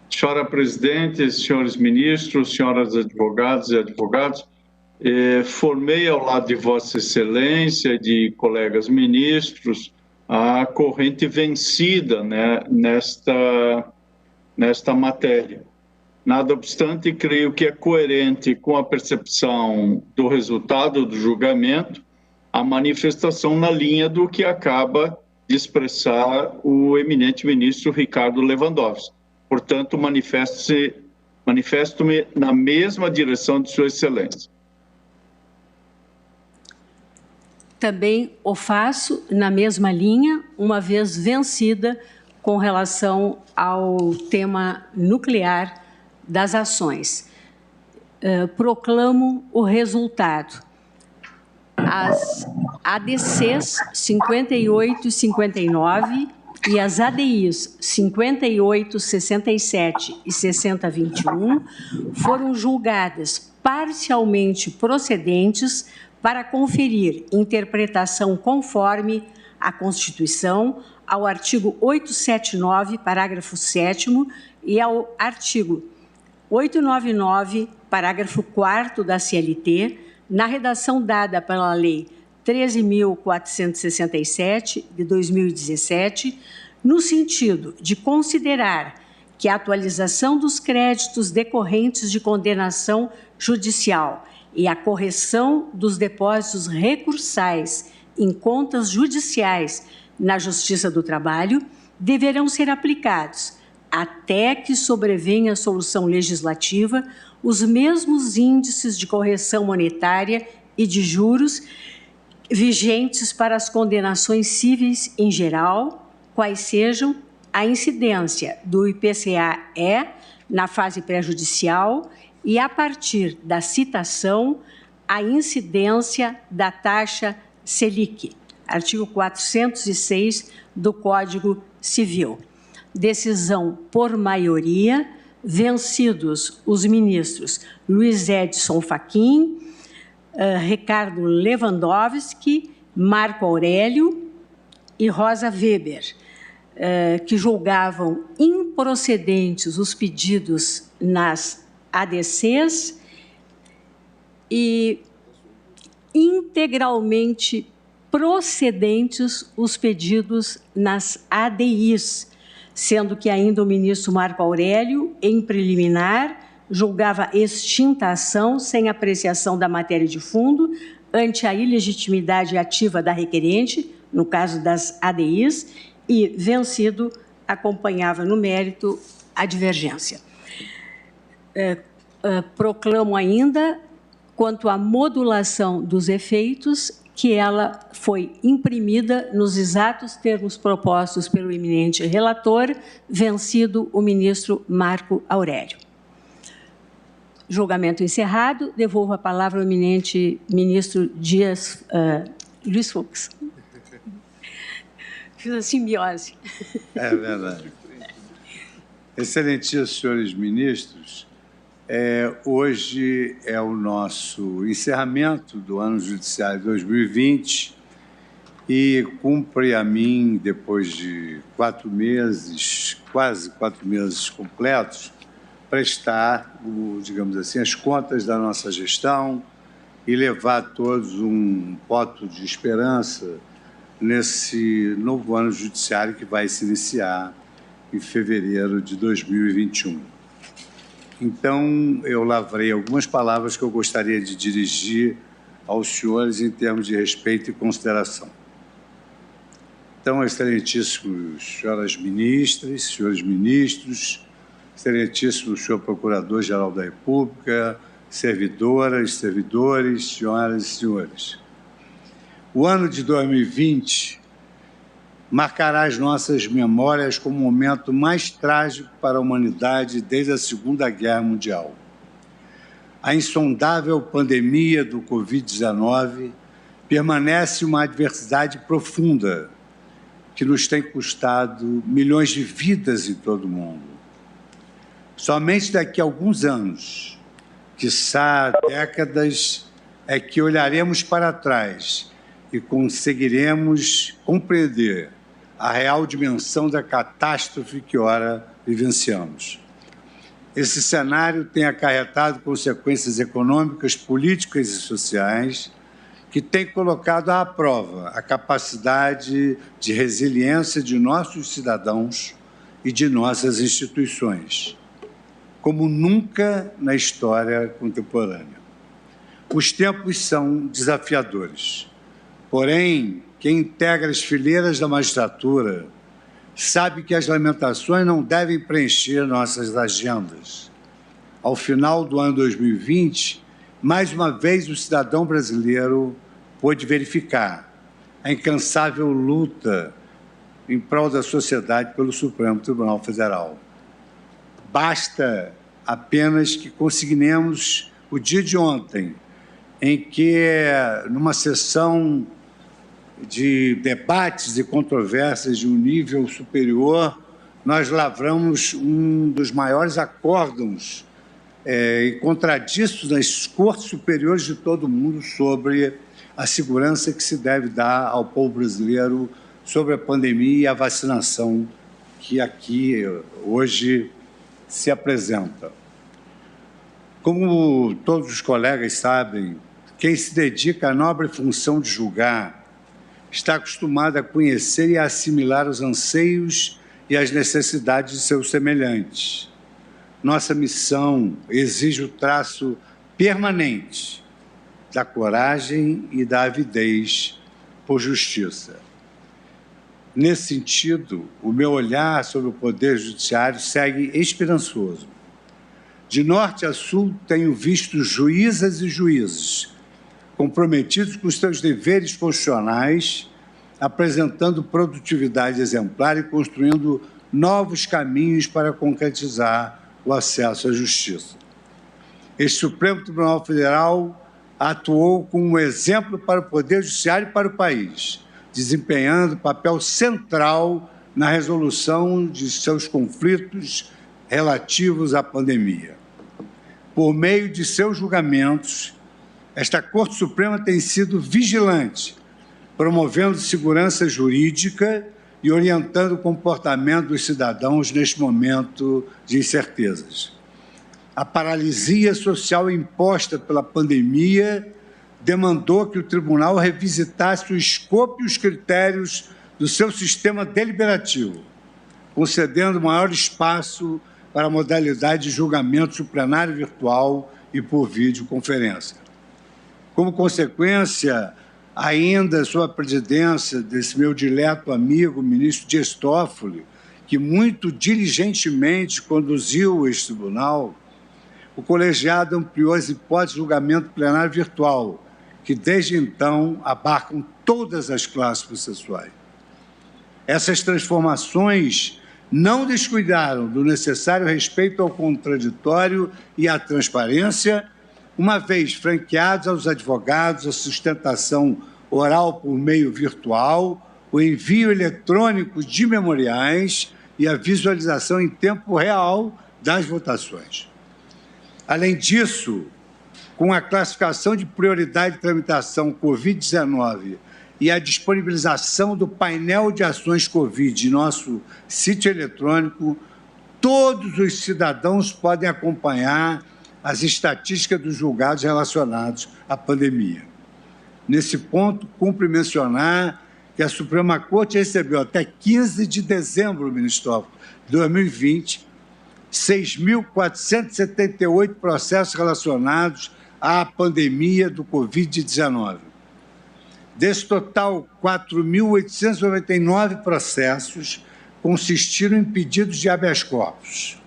Senhora presidente, senhores ministros, senhoras advogadas e advogados, formei ao lado de Vossa Excelência e de colegas ministros a corrente vencida, né, nesta matéria. Nada obstante, creio que é coerente com a percepção do resultado do julgamento a manifestação na linha do que acaba de expressar o eminente ministro Ricardo Lewandowski. Portanto, manifesto-me na mesma direção de Sua Excelência. Também o faço na mesma linha, uma vez vencida com relação ao tema nuclear das ações. Proclamo o resultado. As ADCs 58 e 59 e as ADIs 58, 67 e 6021 foram julgadas parcialmente procedentes para conferir interpretação conforme a Constituição, ao artigo 879, parágrafo 7º, e ao artigo 899, parágrafo 4º da CLT, na redação dada pela Lei 13.467, de 2017, no sentido de considerar que a atualização dos créditos decorrentes de condenação judicial e a correção dos depósitos recursais em contas judiciais na Justiça do Trabalho deverão ser aplicados até que sobrevenha a solução legislativa os mesmos índices de correção monetária e de juros vigentes para as condenações cíveis em geral, quais sejam a incidência do IPCA-E na fase pré-judicial e, a partir da citação, a incidência da taxa Selic, artigo 406 do Código Civil. Decisão por maioria, vencidos os ministros Luiz Edson Fachin, Ricardo Lewandowski, Marco Aurélio e Rosa Weber, que julgavam improcedentes os pedidos nas ADCs e integralmente procedentes os pedidos nas ADIs, sendo que ainda o ministro Marco Aurélio, em preliminar, julgava extinta a ação sem apreciação da matéria de fundo ante a ilegitimidade ativa da requerente, no caso das ADIs, e, vencido, acompanhava no mérito a divergência. proclamo ainda, quanto à modulação dos efeitos, que ela foi imprimida nos exatos termos propostos pelo eminente relator, vencido o ministro Marco Aurélio. Julgamento encerrado. Devolvo a palavra ao eminente ministro Luiz Fux. Fiz a simbiose. É verdade. Excelentíssimos senhores ministros, hoje é o nosso encerramento do ano judiciário 2020 e cumpre a mim, depois de 4 meses, quase 4 meses completos, prestar, digamos assim, as contas da nossa gestão e levar a todos um voto de esperança nesse novo ano judiciário que vai se iniciar em fevereiro de 2021. Então, eu lavrei algumas palavras que eu gostaria de dirigir aos senhores em termos de respeito e consideração. Então, excelentíssimos senhoras ministras, senhores ministros, excelentíssimo senhor Procurador-Geral da República, servidoras, servidores, senhoras e senhores. O ano de 2020 marcará as nossas memórias como o momento mais trágico para a humanidade desde a Segunda Guerra Mundial. A insondável pandemia do Covid-19 permanece uma adversidade profunda que nos tem custado milhões de vidas em todo o mundo. Somente daqui a alguns anos, quiçá décadas, é que olharemos para trás e conseguiremos compreender a real dimensão da catástrofe que ora vivenciamos. Esse cenário tem acarretado consequências econômicas, políticas e sociais que têm colocado à prova a capacidade de resiliência de nossos cidadãos e de nossas instituições, como nunca na história contemporânea. Os tempos são desafiadores, porém, quem integra as fileiras da magistratura sabe que as lamentações não devem preencher nossas agendas. Ao final do ano 2020, mais uma vez o cidadão brasileiro pôde verificar a incansável luta em prol da sociedade pelo Supremo Tribunal Federal. Basta apenas que consignemos o dia de ontem, em que, numa sessão de debates e controvérsias de um nível superior, nós lavramos um dos maiores acórdãos e contradiços nas cortes superiores de todo o mundo sobre a segurança que se deve dar ao povo brasileiro sobre a pandemia e a vacinação que aqui hoje se apresenta. Como todos os colegas sabem, quem se dedica à nobre função de julgar está acostumado a conhecer e a assimilar os anseios e as necessidades de seus semelhantes. Nossa missão exige o traço permanente da coragem e da avidez por justiça. Nesse sentido, o meu olhar sobre o Poder Judiciário segue esperançoso. De norte a sul, tenho visto juízas e juízes comprometidos com seus deveres constitucionais, apresentando produtividade exemplar e construindo novos caminhos para concretizar o acesso à justiça. Este Supremo Tribunal Federal atuou como um exemplo para o Poder Judiciário e para o país, desempenhando papel central na resolução de seus conflitos relativos à pandemia. Por meio de seus julgamentos, esta Corte Suprema tem sido vigilante, promovendo segurança jurídica e orientando o comportamento dos cidadãos neste momento de incertezas. A paralisia social imposta pela pandemia demandou que o tribunal revisitasse o escopo e os critérios do seu sistema deliberativo, concedendo maior espaço para a modalidade de julgamento de plenário virtual e por videoconferência. Como consequência, ainda sob a presidência desse meu dileto amigo, o ministro Dias Toffoli, que muito diligentemente conduziu este tribunal, o colegiado ampliou as hipóteses de julgamento plenário virtual, que desde então abarcam todas as classes processuais. Essas transformações não descuidaram do necessário respeito ao contraditório e à transparência, uma vez franqueados aos advogados a sustentação oral por meio virtual, o envio eletrônico de memoriais e a visualização em tempo real das votações. Além disso, com a classificação de prioridade de tramitação Covid-19 e a disponibilização do painel de ações Covid em nosso sítio eletrônico, todos os cidadãos podem acompanhar as estatísticas dos julgados relacionados à pandemia. Nesse ponto, cumpre mencionar que a Suprema Corte recebeu até 15 de dezembro, ministro Toffoli, de 2020, 6.478 processos relacionados à pandemia do Covid-19. Desse total, 4.899 processos consistiram em pedidos de habeas corpus.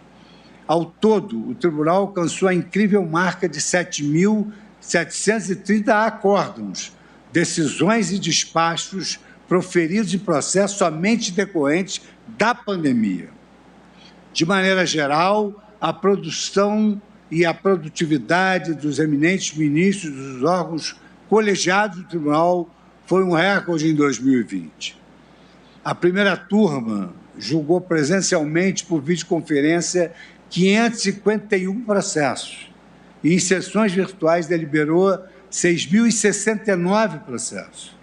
Ao todo, o tribunal alcançou a incrível marca de 7.730 acórdãos, decisões e despachos proferidos em processos somente decorrentes da pandemia. De maneira geral, a produção e a produtividade dos eminentes ministros dos órgãos colegiados do tribunal foi um recorde em 2020. A primeira turma julgou presencialmente por videoconferência 551 processos e em sessões virtuais deliberou 6.069 processos.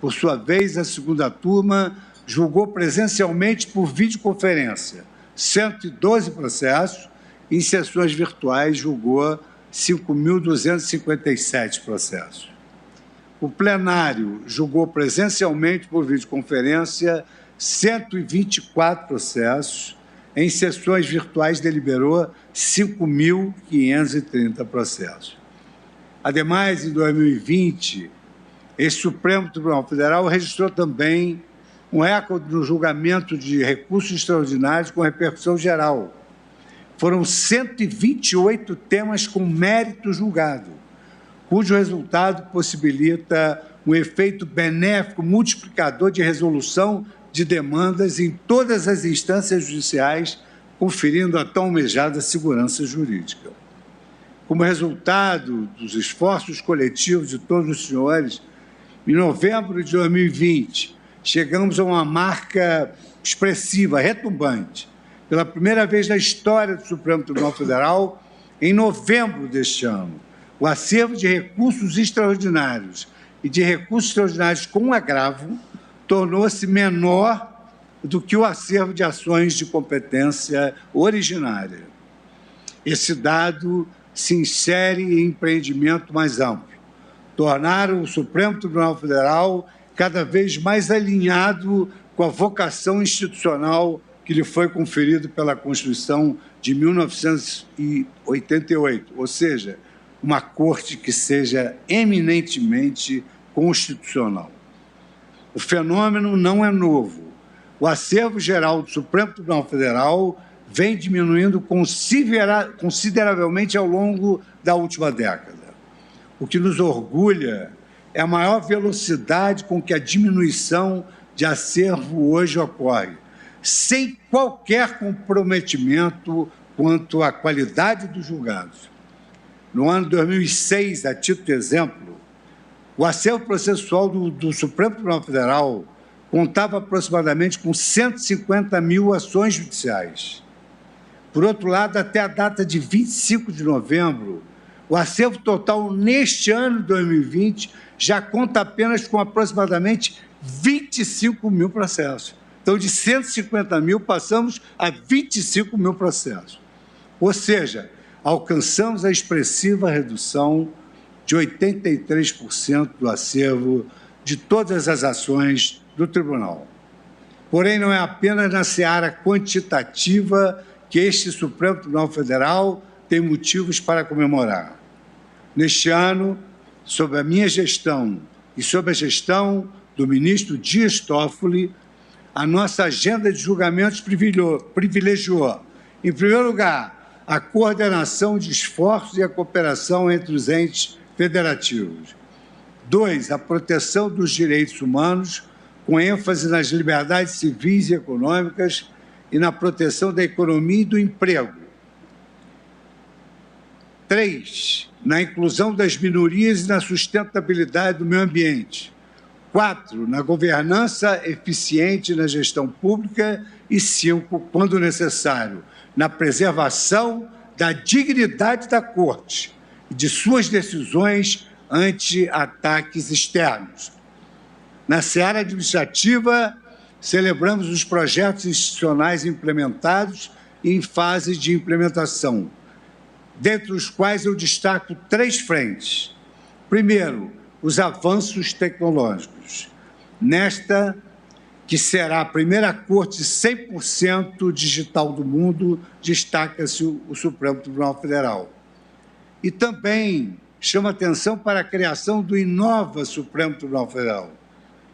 Por sua vez, a segunda turma julgou presencialmente por videoconferência 112 processos e em sessões virtuais julgou 5.257 processos. O plenário julgou presencialmente por videoconferência 124 processos, em sessões virtuais deliberou 5.530 processos. Ademais, em 2020, esse Supremo Tribunal Federal registrou também um recorde no julgamento de recursos extraordinários com repercussão geral. Foram 128 temas com mérito julgado, cujo resultado possibilita um efeito benéfico multiplicador de resolução de demandas em todas as instâncias judiciais, conferindo a tão almejada segurança jurídica. Como resultado dos esforços coletivos de todos os senhores, em novembro de 2020, chegamos a uma marca expressiva, retumbante. Pela primeira vez na história do Supremo Tribunal Federal, em novembro deste ano, o acervo de recursos extraordinários e de recursos extraordinários com agravo tornou-se menor do que o acervo de ações de competência originária. Esse dado se insere em empreendimento mais amplo. Tornaram o Supremo Tribunal Federal cada vez mais alinhado com a vocação institucional que lhe foi conferido pela Constituição de 1988, ou seja, uma corte que seja eminentemente constitucional. O fenômeno não é novo. O acervo geral do Supremo Tribunal Federal vem diminuindo consideravelmente ao longo da última década. O que nos orgulha é a maior velocidade com que a diminuição de acervo hoje ocorre, sem qualquer comprometimento quanto à qualidade dos julgados. No ano de 2006, a título de exemplo, o acervo processual do Supremo Tribunal Federal contava aproximadamente com 150 mil ações judiciais. Por outro lado, até a data de 25 de novembro, o acervo total neste ano de 2020 já conta apenas com aproximadamente 25 mil processos. Então, de 150 mil, passamos a 25 mil processos. Ou seja, alcançamos a expressiva redução de 83% do acervo de todas as ações do tribunal. Porém, não é apenas na seara quantitativa que este Supremo Tribunal Federal tem motivos para comemorar. Neste ano, sob a minha gestão e sob a gestão do ministro Dias Toffoli, a nossa agenda de julgamentos privilegiou, em primeiro lugar, a coordenação de esforços e a cooperação entre os entes federativos. 2, a proteção dos direitos humanos, com ênfase nas liberdades civis e econômicas e na proteção da economia e do emprego. 3, na inclusão das minorias e na sustentabilidade do meio ambiente. 4, na governança eficiente na gestão pública. E 5, quando necessário, na preservação da dignidade da Corte e de suas decisões ante ataques externos. Na seara administrativa, celebramos os projetos institucionais implementados e em fase de implementação, dentre os quais eu destaco 3 frentes. Primeiro, os avanços tecnológicos. Nesta, que será a primeira corte 100% digital do mundo, destaca-se o Supremo Tribunal Federal. E também chama atenção para a criação do Inova Supremo Tribunal Federal,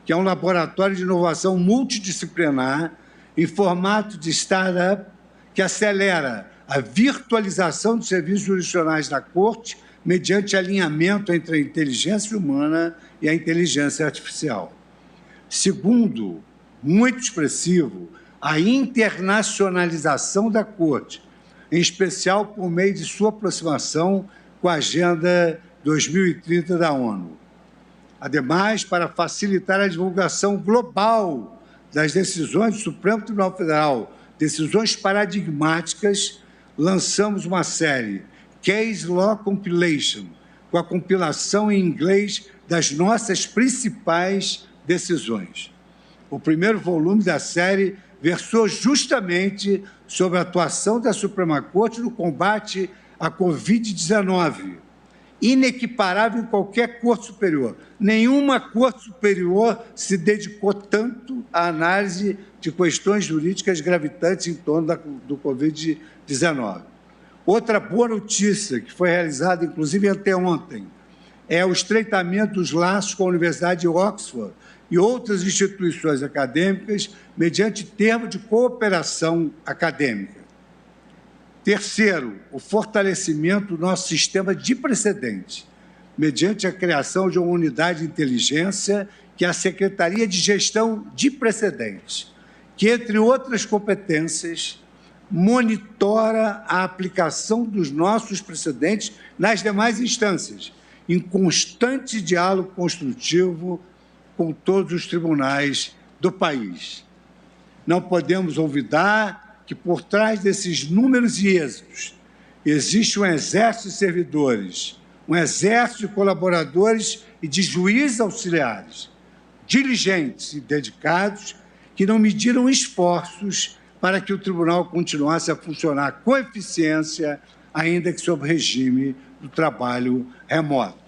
que é um laboratório de inovação multidisciplinar em formato de startup que acelera a virtualização dos serviços jurisdicionais da Corte mediante alinhamento entre a inteligência humana e a inteligência artificial. Segundo, muito expressivo, a internacionalização da Corte, em especial por meio de sua aproximação com a Agenda 2030 da ONU. Ademais, para facilitar a divulgação global das decisões do Supremo Tribunal Federal, decisões paradigmáticas, lançamos uma série, Case Law Compilation, com a compilação em inglês das nossas principais decisões. O primeiro volume da série versou justamente sobre a atuação da Suprema Corte no combate à Covid-19, inequiparável em qualquer corte superior. Nenhuma corte superior se dedicou tanto à análise de questões jurídicas gravitantes em torno do Covid-19. Outra boa notícia, que foi realizada, inclusive, anteontem, é o estreitamento dos laços com a Universidade de Oxford e outras instituições acadêmicas mediante termo de cooperação acadêmica. Terceiro, o fortalecimento do nosso sistema de precedentes, mediante a criação de uma unidade de inteligência, que é a Secretaria de Gestão de Precedentes, que, entre outras competências, monitora a aplicação dos nossos precedentes nas demais instâncias, em constante diálogo construtivo com todos os tribunais do país. Não podemos olvidar que, por trás desses números e êxitos, existe um exército de servidores, um exército de colaboradores e de juízes auxiliares, diligentes e dedicados, que não mediram esforços para que o tribunal continuasse a funcionar com eficiência, ainda que sob regime do trabalho remoto.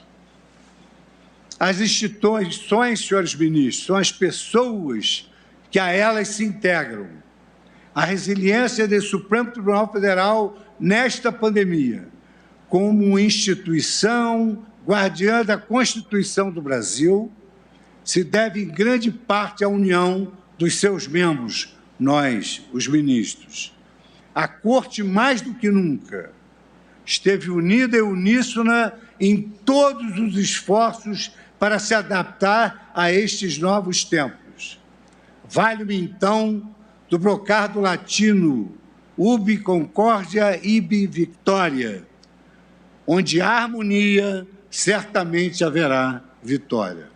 As instituições, senhores ministros, são as pessoas que a elas se integram. A resiliência do Supremo Tribunal Federal nesta pandemia, como instituição guardiã da Constituição do Brasil, se deve em grande parte à união dos seus membros, nós, os ministros. A Corte, mais do que nunca, esteve unida e uníssona em todos os esforços para se adaptar a estes novos tempos. Vale-me, então, do brocardo latino ubi concordia ibi victoria, onde há harmonia, certamente haverá vitória.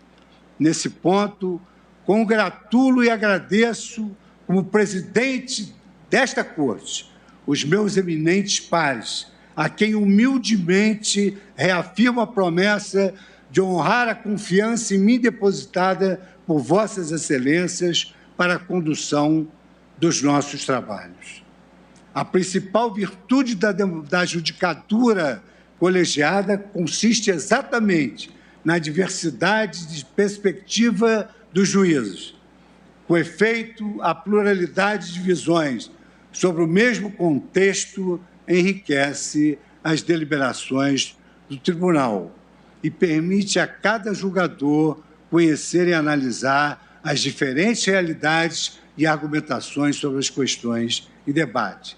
Nesse ponto, congratulo e agradeço, como presidente desta Corte, os meus eminentes pares, a quem humildemente reafirmo a promessa de honrar a confiança em mim depositada por vossas excelências para a condução dos nossos trabalhos. A principal virtude da judicatura colegiada consiste exatamente na diversidade de perspectiva dos juízes. Com efeito, a pluralidade de visões sobre o mesmo contexto enriquece as deliberações do tribunal e permite a cada julgador conhecer e analisar as diferentes realidades e argumentações sobre as questões em debate.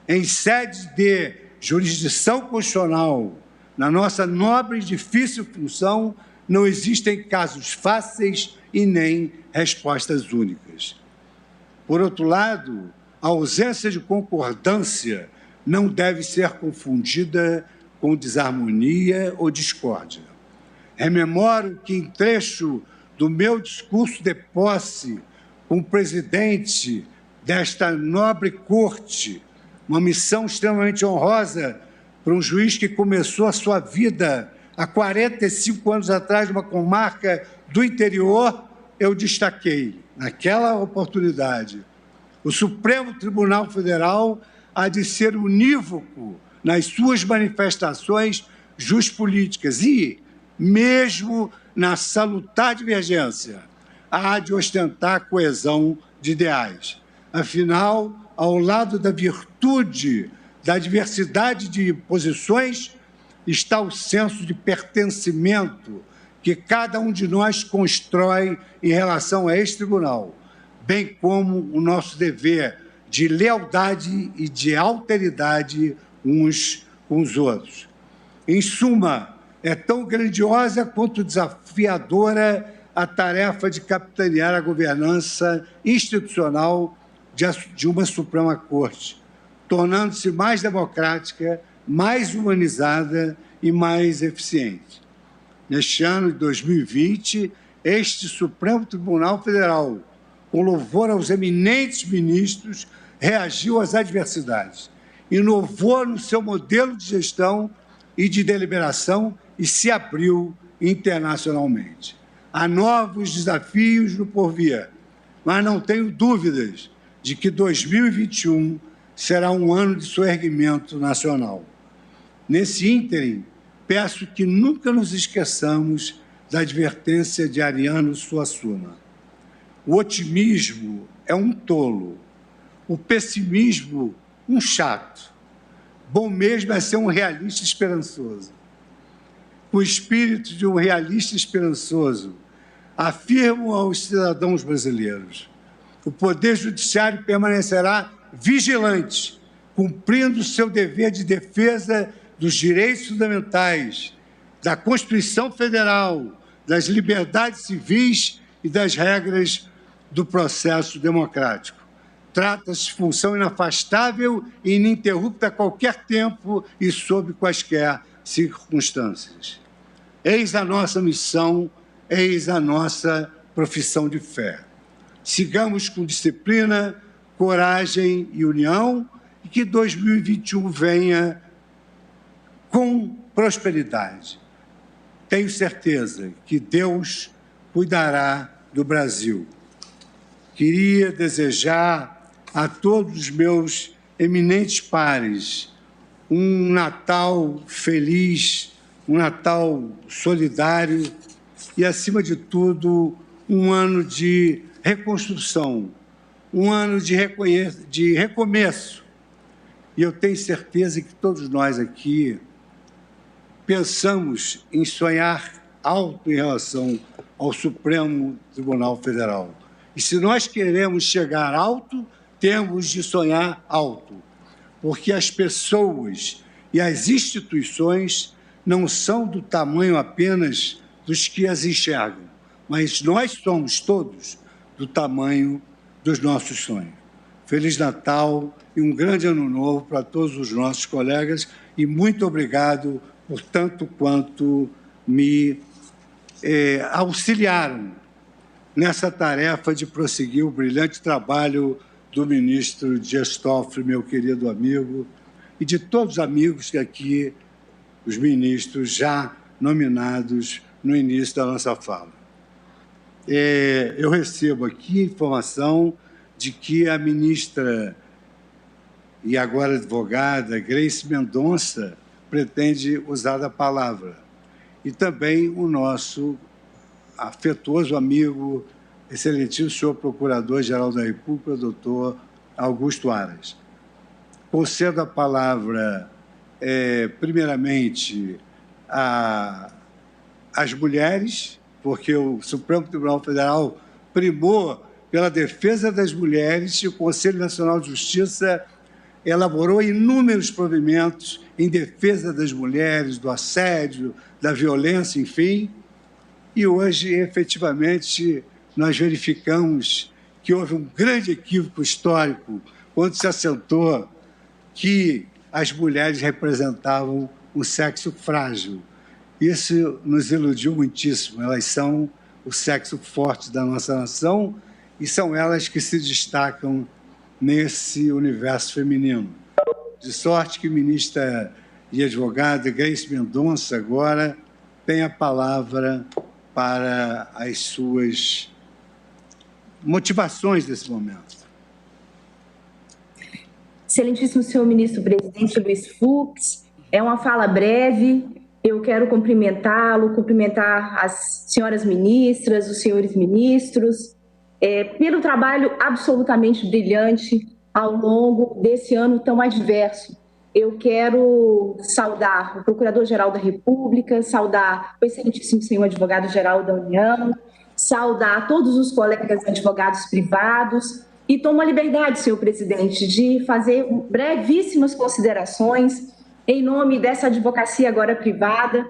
Em sede de jurisdição constitucional, na nossa nobre e difícil função, não existem casos fáceis e nem respostas únicas. Por outro lado, a ausência de concordância não deve ser confundida com desarmonia ou discórdia. Rememoro que, em trecho do meu discurso de posse com o presidente desta nobre corte, uma missão extremamente honrosa para um juiz que começou a sua vida há 45 anos atrás, numa comarca do interior, eu destaquei, naquela oportunidade, o Supremo Tribunal Federal há de ser unívoco nas suas manifestações juspolíticas e, mesmo na salutar divergência, há de ostentar a coesão de ideais. Afinal, ao lado da virtude da diversidade de posições, está o senso de pertencimento que cada um de nós constrói em relação a este tribunal, bem como o nosso dever de lealdade e de alteridade uns com os outros. Em suma, é tão grandiosa quanto desafiadora a tarefa de capitanear a governança institucional de uma Suprema Corte, tornando-se mais democrática, mais humanizada e mais eficiente. Neste ano de 2020, este Supremo Tribunal Federal, com louvor aos eminentes ministros, reagiu às adversidades, inovou no seu modelo de gestão e de deliberação e se abriu internacionalmente. Há novos desafios no porvir, mas não tenho dúvidas de que 2021 será um ano de soerguimento nacional. Nesse ínterim, peço que nunca nos esqueçamos da advertência de Ariano Suassuna. O otimismo é um tolo, o pessimismo um chato. Bom mesmo é ser um realista esperançoso. Com o espírito de um realista esperançoso, afirmo aos cidadãos brasileiros: o Poder Judiciário permanecerá vigilante, cumprindo seu dever de defesa dos direitos fundamentais, da Constituição Federal, das liberdades civis e das regras do processo democrático. Trata-se de função inafastável e ininterrupta a qualquer tempo e sob quaisquer circunstâncias. Eis a nossa missão, eis a nossa profissão de fé. Sigamos com disciplina, coragem e união, e que 2021 venha com prosperidade. Tenho certeza que Deus cuidará do Brasil. Queria desejar a todos os meus eminentes pares um Natal feliz, um Natal solidário e, acima de tudo, um ano de reconstrução, um ano de recomeço. E eu tenho certeza que todos nós aqui pensamos em sonhar alto em relação ao Supremo Tribunal Federal. E se nós queremos chegar alto, temos de sonhar alto, porque as pessoas e as instituições não são do tamanho apenas dos que as enxergam, mas nós somos todos do tamanho dos nossos sonhos. Feliz Natal e um grande Ano Novo para todos os nossos colegas e muito obrigado por tanto quanto me auxiliaram nessa tarefa de prosseguir o brilhante trabalho do ministro Dias Toffoli, meu querido amigo, e de todos os amigos que aqui, os ministros já nominados no início da nossa fala. Eu recebo aqui informação de que a ministra e agora advogada Grace Mendonça pretende usar a palavra. E também o nosso afetuoso amigo, excelentíssimo senhor Procurador-Geral da República, doutor Augusto Aras. Concedo a palavra, primeiramente, às mulheres, porque o Supremo Tribunal Federal primou pela defesa das mulheres e o Conselho Nacional de Justiça elaborou inúmeros provimentos em defesa das mulheres, do assédio, da violência, enfim. E hoje, efetivamente, nós verificamos que houve um grande equívoco histórico quando se assentou que as mulheres representavam um sexo frágil. Isso nos iludiu muitíssimo. Elas são o sexo forte da nossa nação e são elas que se destacam nesse universo feminino. De sorte que a ministra e advogada Grace Mendonça agora tem a palavra para as suas motivações desse momento. Excelentíssimo senhor ministro-presidente Luiz Fux, é uma fala breve, eu quero cumprimentá-lo, cumprimentar as senhoras ministras, os senhores ministros, pelo trabalho absolutamente brilhante ao longo desse ano tão adverso. Eu quero saudar o Procurador-Geral da República, saudar o excelentíssimo senhor Advogado-Geral da União, saudar todos os colegas advogados privados e tomo a liberdade, senhor presidente, de fazer brevíssimas considerações em nome dessa advocacia agora privada,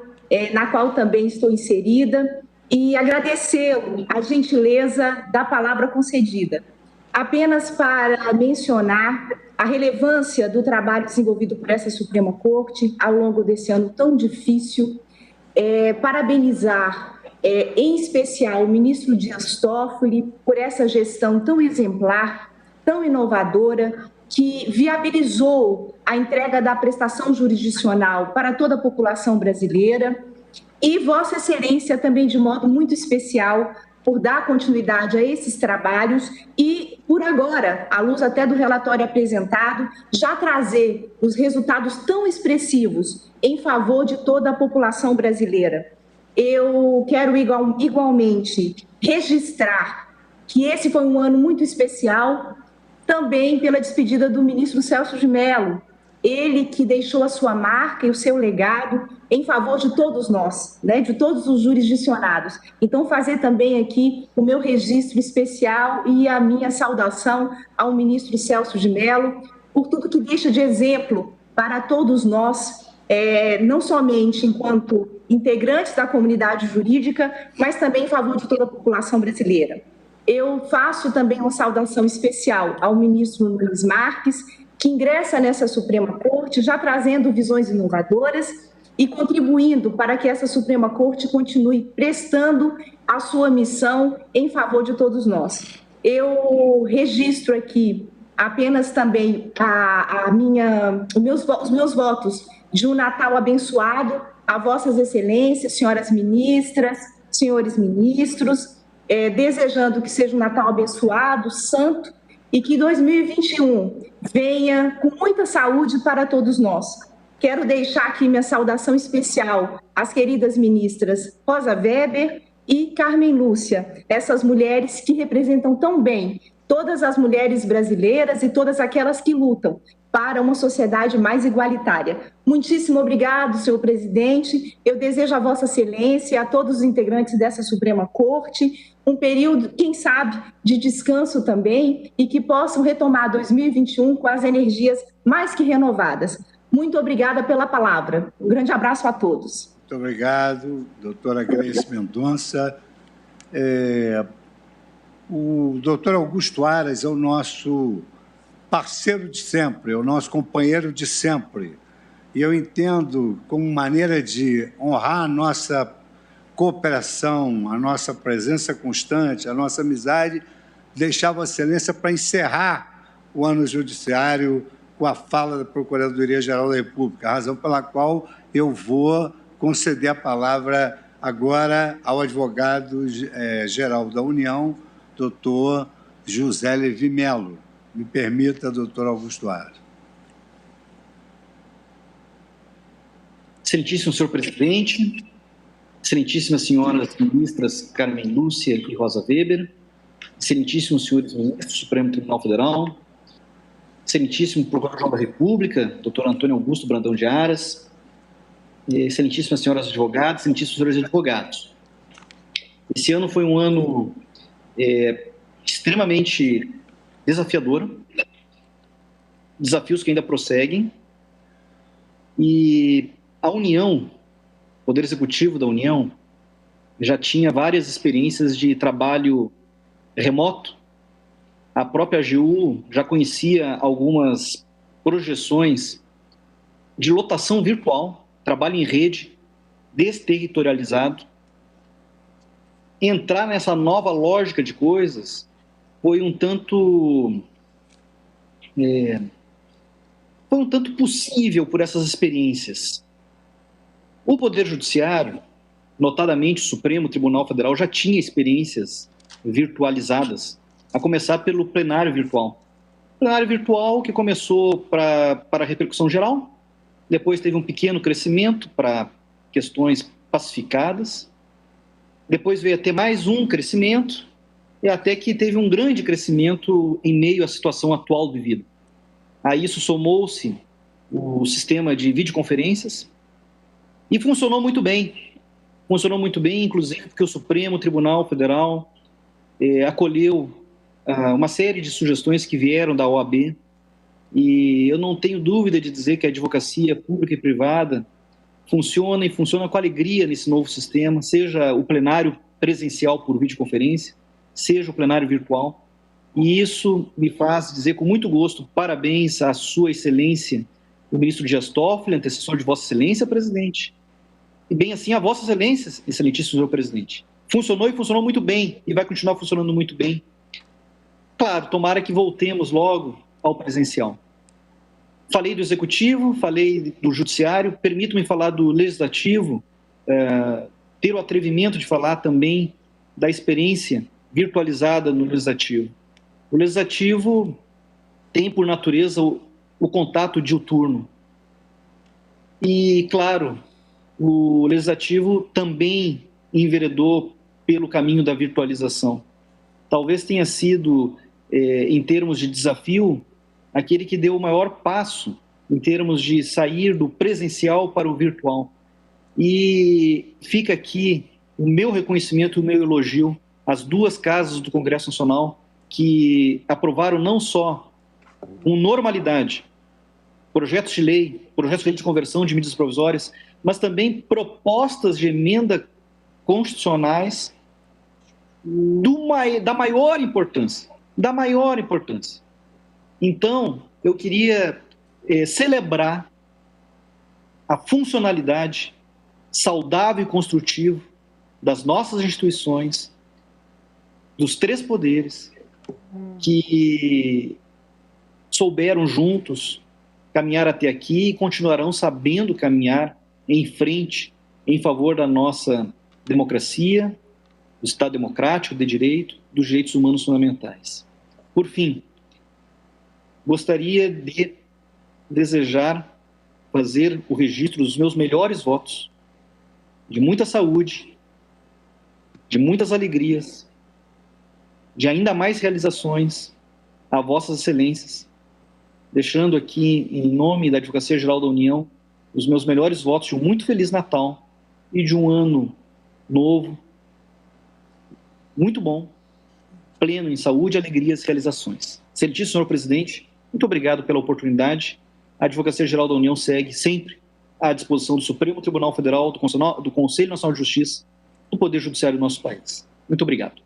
na qual também estou inserida, e agradecê-lo a gentileza da palavra concedida. Apenas para mencionar a relevância do trabalho desenvolvido por essa Suprema Corte ao longo desse ano tão difícil, parabenizar em especial o ministro Dias Toffoli por essa gestão tão exemplar, tão inovadora, que viabilizou a entrega da prestação jurisdicional para toda a população brasileira, e Vossa Excelência também de modo muito especial por dar continuidade a esses trabalhos e, por agora, à luz até do relatório apresentado, já trazer os resultados tão expressivos em favor de toda a população brasileira. Eu quero igualmente registrar que esse foi um ano muito especial, também pela despedida do ministro Celso de Mello, ele que deixou a sua marca e o seu legado em favor de todos nós, de todos os jurisdicionados. Então, fazer também aqui o meu registro especial e a minha saudação ao ministro Celso de Mello por tudo que deixa de exemplo para todos nós, não somente enquanto integrantes da comunidade jurídica, mas também em favor de toda a população brasileira. Eu faço também uma saudação especial ao ministro Nunes Marques, que ingressa nessa Suprema Corte, já trazendo visões inovadoras e contribuindo para que essa Suprema Corte continue prestando a sua missão em favor de todos nós. Eu registro aqui apenas também os meus votos de um Natal abençoado a Vossas Excelências, senhoras ministras, senhores ministros, desejando que seja um Natal abençoado, santo, e que 2021 venha com muita saúde para todos nós. Quero deixar aqui minha saudação especial às queridas ministras Rosa Weber e Carmen Lúcia, essas mulheres que representam tão bem todas as mulheres brasileiras e todas aquelas que lutam para uma sociedade mais igualitária. Muitíssimo obrigado, senhor presidente. Eu desejo a Vossa Excelência e a todos os integrantes dessa Suprema Corte um período, quem sabe, de descanso também e que possam retomar 2021 com as energias mais que renovadas. Muito obrigada pela palavra. Um grande abraço a todos. Muito obrigado, doutora Grace Mendonça. O doutor Augusto Aras é o nosso parceiro de sempre, é o nosso companheiro de sempre. E eu entendo, como maneira de honrar a nossa cooperação, a nossa presença constante, a nossa amizade, deixar Vossa Excelência para encerrar o ano judiciário com a fala da Procuradoria-Geral da República, a razão pela qual eu vou conceder a palavra agora ao advogado-geral da União, doutor José Levi Melo. Me permita, doutor Augusto Aras. Excelentíssimo senhor presidente, excelentíssimas senhoras ministras Carmen Lúcia e Rosa Weber, excelentíssimos senhores ministros do Supremo Tribunal Federal, excelentíssimo Procurador-Geral da República, doutor Antônio Augusto Brandão de Aras, excelentíssimas senhoras advogadas, excelentíssimos senhores advogados. Esse ano foi um ano extremamente desafiador. desafios que ainda prosseguem, e a União, o Poder Executivo da União, já tinha várias experiências de trabalho remoto. A própria AGU já conhecia algumas projeções de lotação virtual, trabalho em rede, desterritorializado. Entrar nessa nova lógica de coisas foi um tanto possível por essas experiências. O Poder Judiciário, notadamente o Supremo Tribunal Federal, já tinha experiências virtualizadas, a começar pelo plenário virtual. Plenário virtual que começou para a repercussão geral, depois teve um pequeno crescimento para questões pacificadas, depois veio a ter mais um crescimento, e até que teve um grande crescimento em meio à situação atual vivida. A isso somou-se o sistema de videoconferências, e funcionou muito bem. Funcionou muito bem, inclusive porque o Supremo Tribunal Federal acolheu uma série de sugestões que vieram da OAB, e eu não tenho dúvida de dizer que a advocacia pública e privada funciona, e funciona com alegria nesse novo sistema, seja o plenário presencial por videoconferência, seja o plenário virtual. E isso me faz dizer com muito gosto parabéns à sua excelência, o ministro Dias Toffoli, antecessor de Vossa Excelência, presidente. E bem assim a Vossa Excelência, excelentíssimo senhor presidente. Funcionou e funcionou muito bem, e vai continuar funcionando muito bem. Claro, tomara que voltemos logo ao presencial. Falei do Executivo, falei do Judiciário, permito-me falar do Legislativo, ter o atrevimento de falar também da experiência virtualizada no Legislativo. O Legislativo tem, por natureza, o contato diuturno. E, claro, o Legislativo também enveredou pelo caminho da virtualização. Talvez tenha sido, em termos de desafio, aquele que deu o maior passo em termos de sair do presencial para o virtual. E fica aqui o meu reconhecimento, o meu elogio às duas casas do Congresso Nacional que aprovaram não só com normalidade projetos de lei de conversão de medidas provisórias, mas também propostas de emenda constitucionais da maior importância. Então, eu queria celebrar a funcionalidade saudável e construtiva das nossas instituições, dos três poderes, que souberam juntos caminhar até aqui e continuarão sabendo caminhar em frente em favor da nossa democracia, do Estado democrático, de direito, dos direitos humanos fundamentais. Por fim, gostaria de desejar fazer o registro dos meus melhores votos, de muita saúde, de muitas alegrias, de ainda mais realizações a Vossas Excelências, deixando aqui, em nome da Advocacia Geral da União, os meus melhores votos de um muito Feliz Natal e de um ano novo, muito bom, pleno em saúde, alegrias e realizações. Excelentíssimo senhor presidente, muito obrigado pela oportunidade. A Advocacia Geral da União segue sempre à disposição do Supremo Tribunal Federal, do Conselho Nacional de Justiça, do Poder Judiciário do nosso país. Muito obrigado.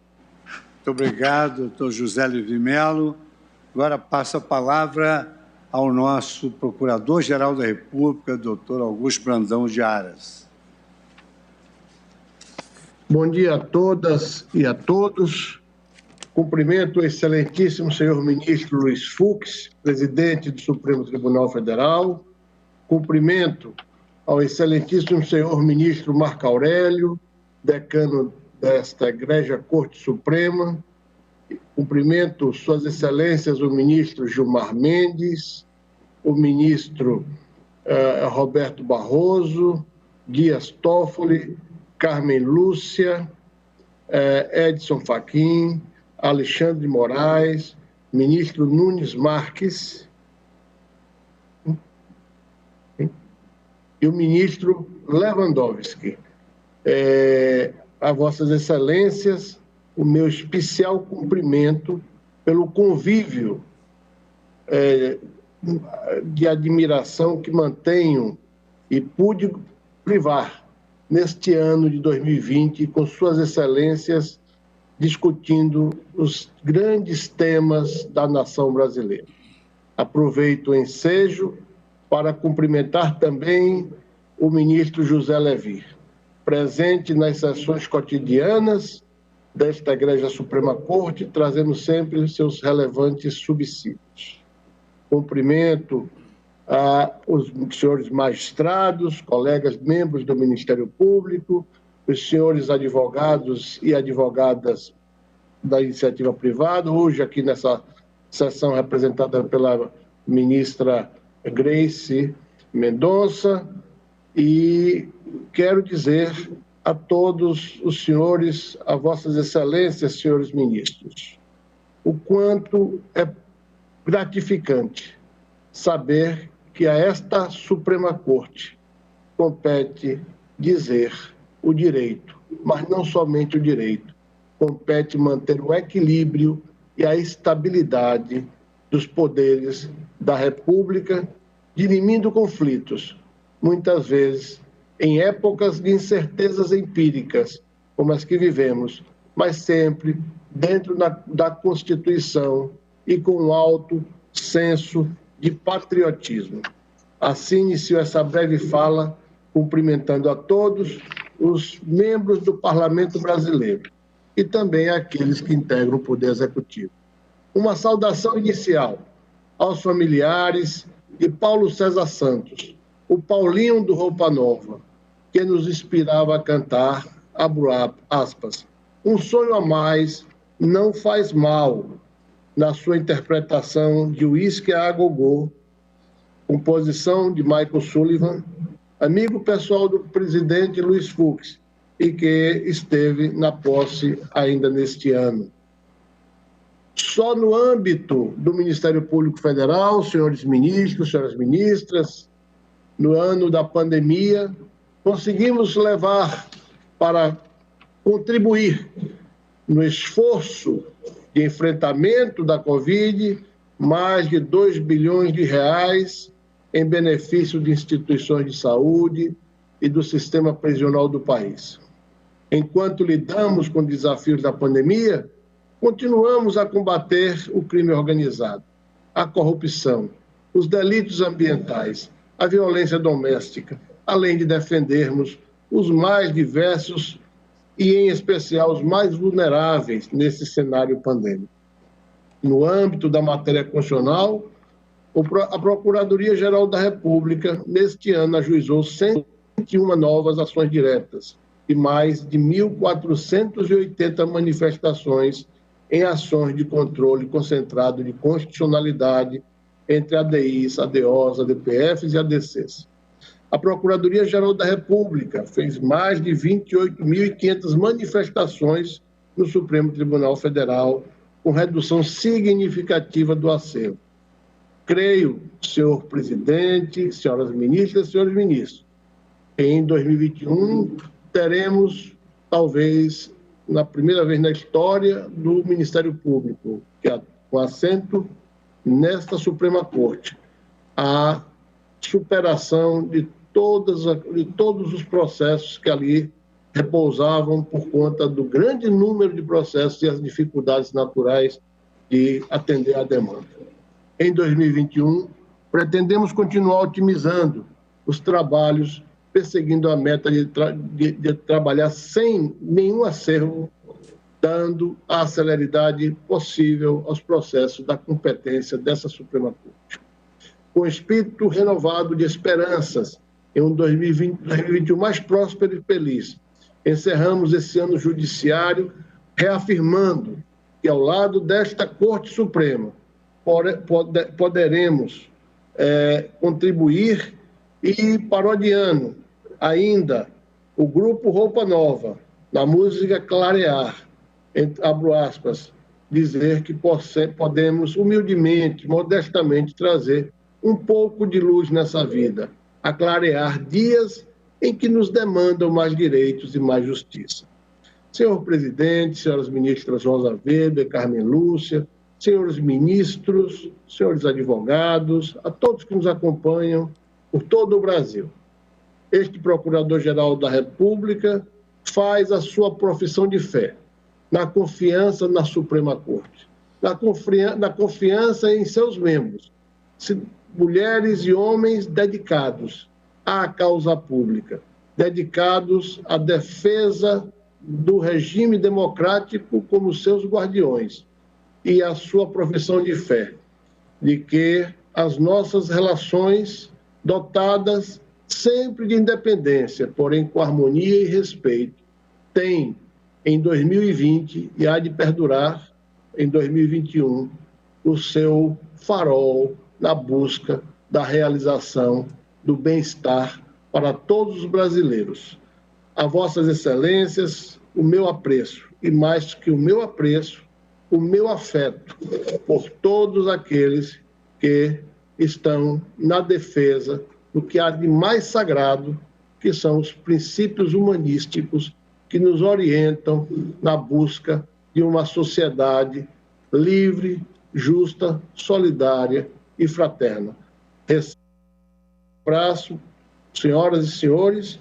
Muito obrigado, doutor José Levi Melo. Agora passo a palavra ao nosso Procurador-Geral da República, doutor Augusto Brandão de Aras. Bom dia a todas e a todos. Cumprimento o excelentíssimo senhor ministro Luiz Fux, presidente do Supremo Tribunal Federal. Cumprimento ao excelentíssimo senhor ministro Marco Aurélio, decano desta Egrégia Corte Suprema. Cumprimento suas excelências o ministro Gilmar Mendes, o ministro Roberto Barroso, Dias Toffoli, Carmen Lúcia, Edson Fachin, Alexandre de Moraes, ministro Nunes Marques e o ministro Lewandowski. A Vossas Excelências, o meu especial cumprimento pelo convívio de admiração que mantenho e pude privar neste ano de 2020 com suas excelências discutindo os grandes temas da nação brasileira. Aproveito o ensejo para cumprimentar também o ministro José Levi, presente nas sessões cotidianas desta Igreja Suprema Corte, trazendo sempre seus relevantes subsídios. Cumprimento os senhores magistrados, colegas membros do Ministério Público, os senhores advogados e advogadas da iniciativa privada, hoje aqui nessa sessão representada pela ministra Grace Mendonça, e quero dizer a todos os senhores, a vossas excelências, senhores ministros, o quanto é gratificante saber que a esta Suprema Corte compete dizer o direito, mas não somente o direito, compete manter o equilíbrio e a estabilidade dos poderes da República, dirimindo conflitos, muitas vezes em épocas de incertezas empíricas, como as que vivemos, mas sempre dentro da Constituição e com um alto senso de patriotismo. Assim inicio essa breve fala, cumprimentando a todos os membros do Parlamento brasileiro e também aqueles que integram o Poder Executivo. Uma saudação inicial aos familiares de Paulo César Santos, o Paulinho do Roupa Nova, que nos inspirava a cantar, abro aspas, um sonho a mais não faz mal, na sua interpretação de Uísque a Gogô, composição de Michael Sullivan, amigo pessoal do presidente Luiz Fux, e que esteve na posse ainda neste ano. Só no âmbito do Ministério Público Federal, senhores ministros, senhoras ministras, no ano da pandemia, conseguimos levar para contribuir no esforço de enfrentamento da Covid mais de 2 bilhões de reais em benefício de instituições de saúde e do sistema prisional do país. Enquanto lidamos com desafios da pandemia, continuamos a combater o crime organizado, a corrupção, os delitos ambientais, a violência doméstica, além de defendermos os mais diversos e, em especial, os mais vulneráveis nesse cenário pandêmico. No âmbito da matéria constitucional, a Procuradoria-Geral da República, neste ano, ajuizou 101 novas ações diretas e mais de 1.480 manifestações em ações de controle concentrado de constitucionalidade entre ADIs, ADOs, ADPFs e ADCs. A Procuradoria-Geral da República fez mais de 28.500 manifestações no Supremo Tribunal Federal, com redução significativa do acervo. Creio, senhor presidente, senhoras ministras, senhores ministros, que em 2021 teremos, talvez, na primeira vez na história do Ministério Público, com assento nesta Suprema Corte, a superação de todos os processos que ali repousavam por conta do grande número de processos e as dificuldades naturais de atender à demanda. Em 2021, pretendemos continuar otimizando os trabalhos, perseguindo a meta de trabalhar sem nenhum acervo, dando a celeridade possível aos processos da competência dessa Suprema Corte. Com espírito renovado de esperanças, em um 2021 mais próspero e feliz, encerramos esse ano judiciário reafirmando que, ao lado desta Corte Suprema, poderemos contribuir e, parodiando ainda o Grupo Roupa Nova, na música Clarear, abro aspas, dizer que podemos humildemente, modestamente trazer um pouco de luz nessa vida, a clarear dias em que nos demandam mais direitos e mais justiça. Senhor presidente, senhoras ministras Rosa Weber, Carmen Lúcia, senhores ministros, senhores advogados, a todos que nos acompanham por todo o Brasil. Este Procurador-Geral da República faz a sua profissão de fé, na confiança na Suprema Corte, na confiança em seus membros, mulheres e homens dedicados à causa pública, dedicados à defesa do regime democrático como seus guardiões, e a sua profissão de fé, de que as nossas relações, dotadas sempre de independência, porém com harmonia e respeito, têm em 2020 e há de perdurar em 2021 o seu farol na busca da realização do bem-estar para todos os brasileiros. A Vossas Excelências, o meu apreço, e mais que o meu apreço, o meu afeto por todos aqueles que estão na defesa do que há de mais sagrado, que são os princípios humanísticos que nos orientam na busca de uma sociedade livre, justa, solidária e fraterna. Abraço, senhoras e senhores,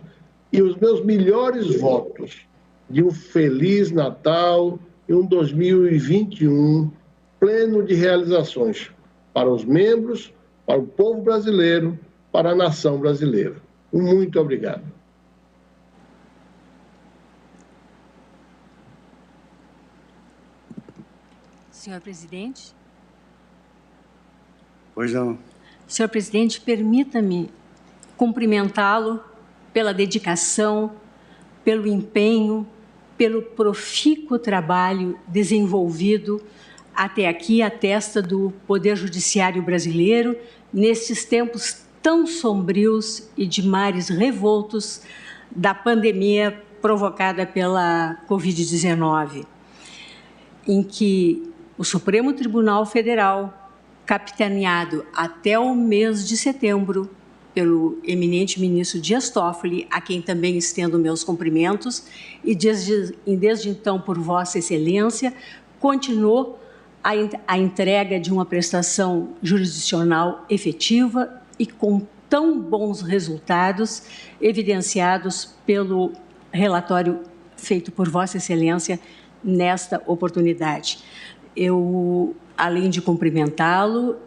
e os meus melhores votos de um feliz Natal e um 2021 pleno de realizações para os membros, para o povo brasileiro, para a nação brasileira. Muito obrigado. Senhor presidente. Pois não. Senhor presidente, permita-me cumprimentá-lo pela dedicação, pelo empenho, pelo profícuo trabalho desenvolvido até aqui à testa do Poder Judiciário brasileiro, nesses tempos tão sombrios e de mares revoltos da pandemia provocada pela Covid-19, em que o Supremo Tribunal Federal, capitaneado até o mês de setembro pelo eminente ministro Dias Toffoli, a quem também estendo meus cumprimentos, e desde então por Vossa Excelência, continuou a entrega de uma prestação jurisdicional efetiva e com tão bons resultados evidenciados pelo relatório feito por Vossa Excelência nesta oportunidade. Eu, além de cumprimentá-lo,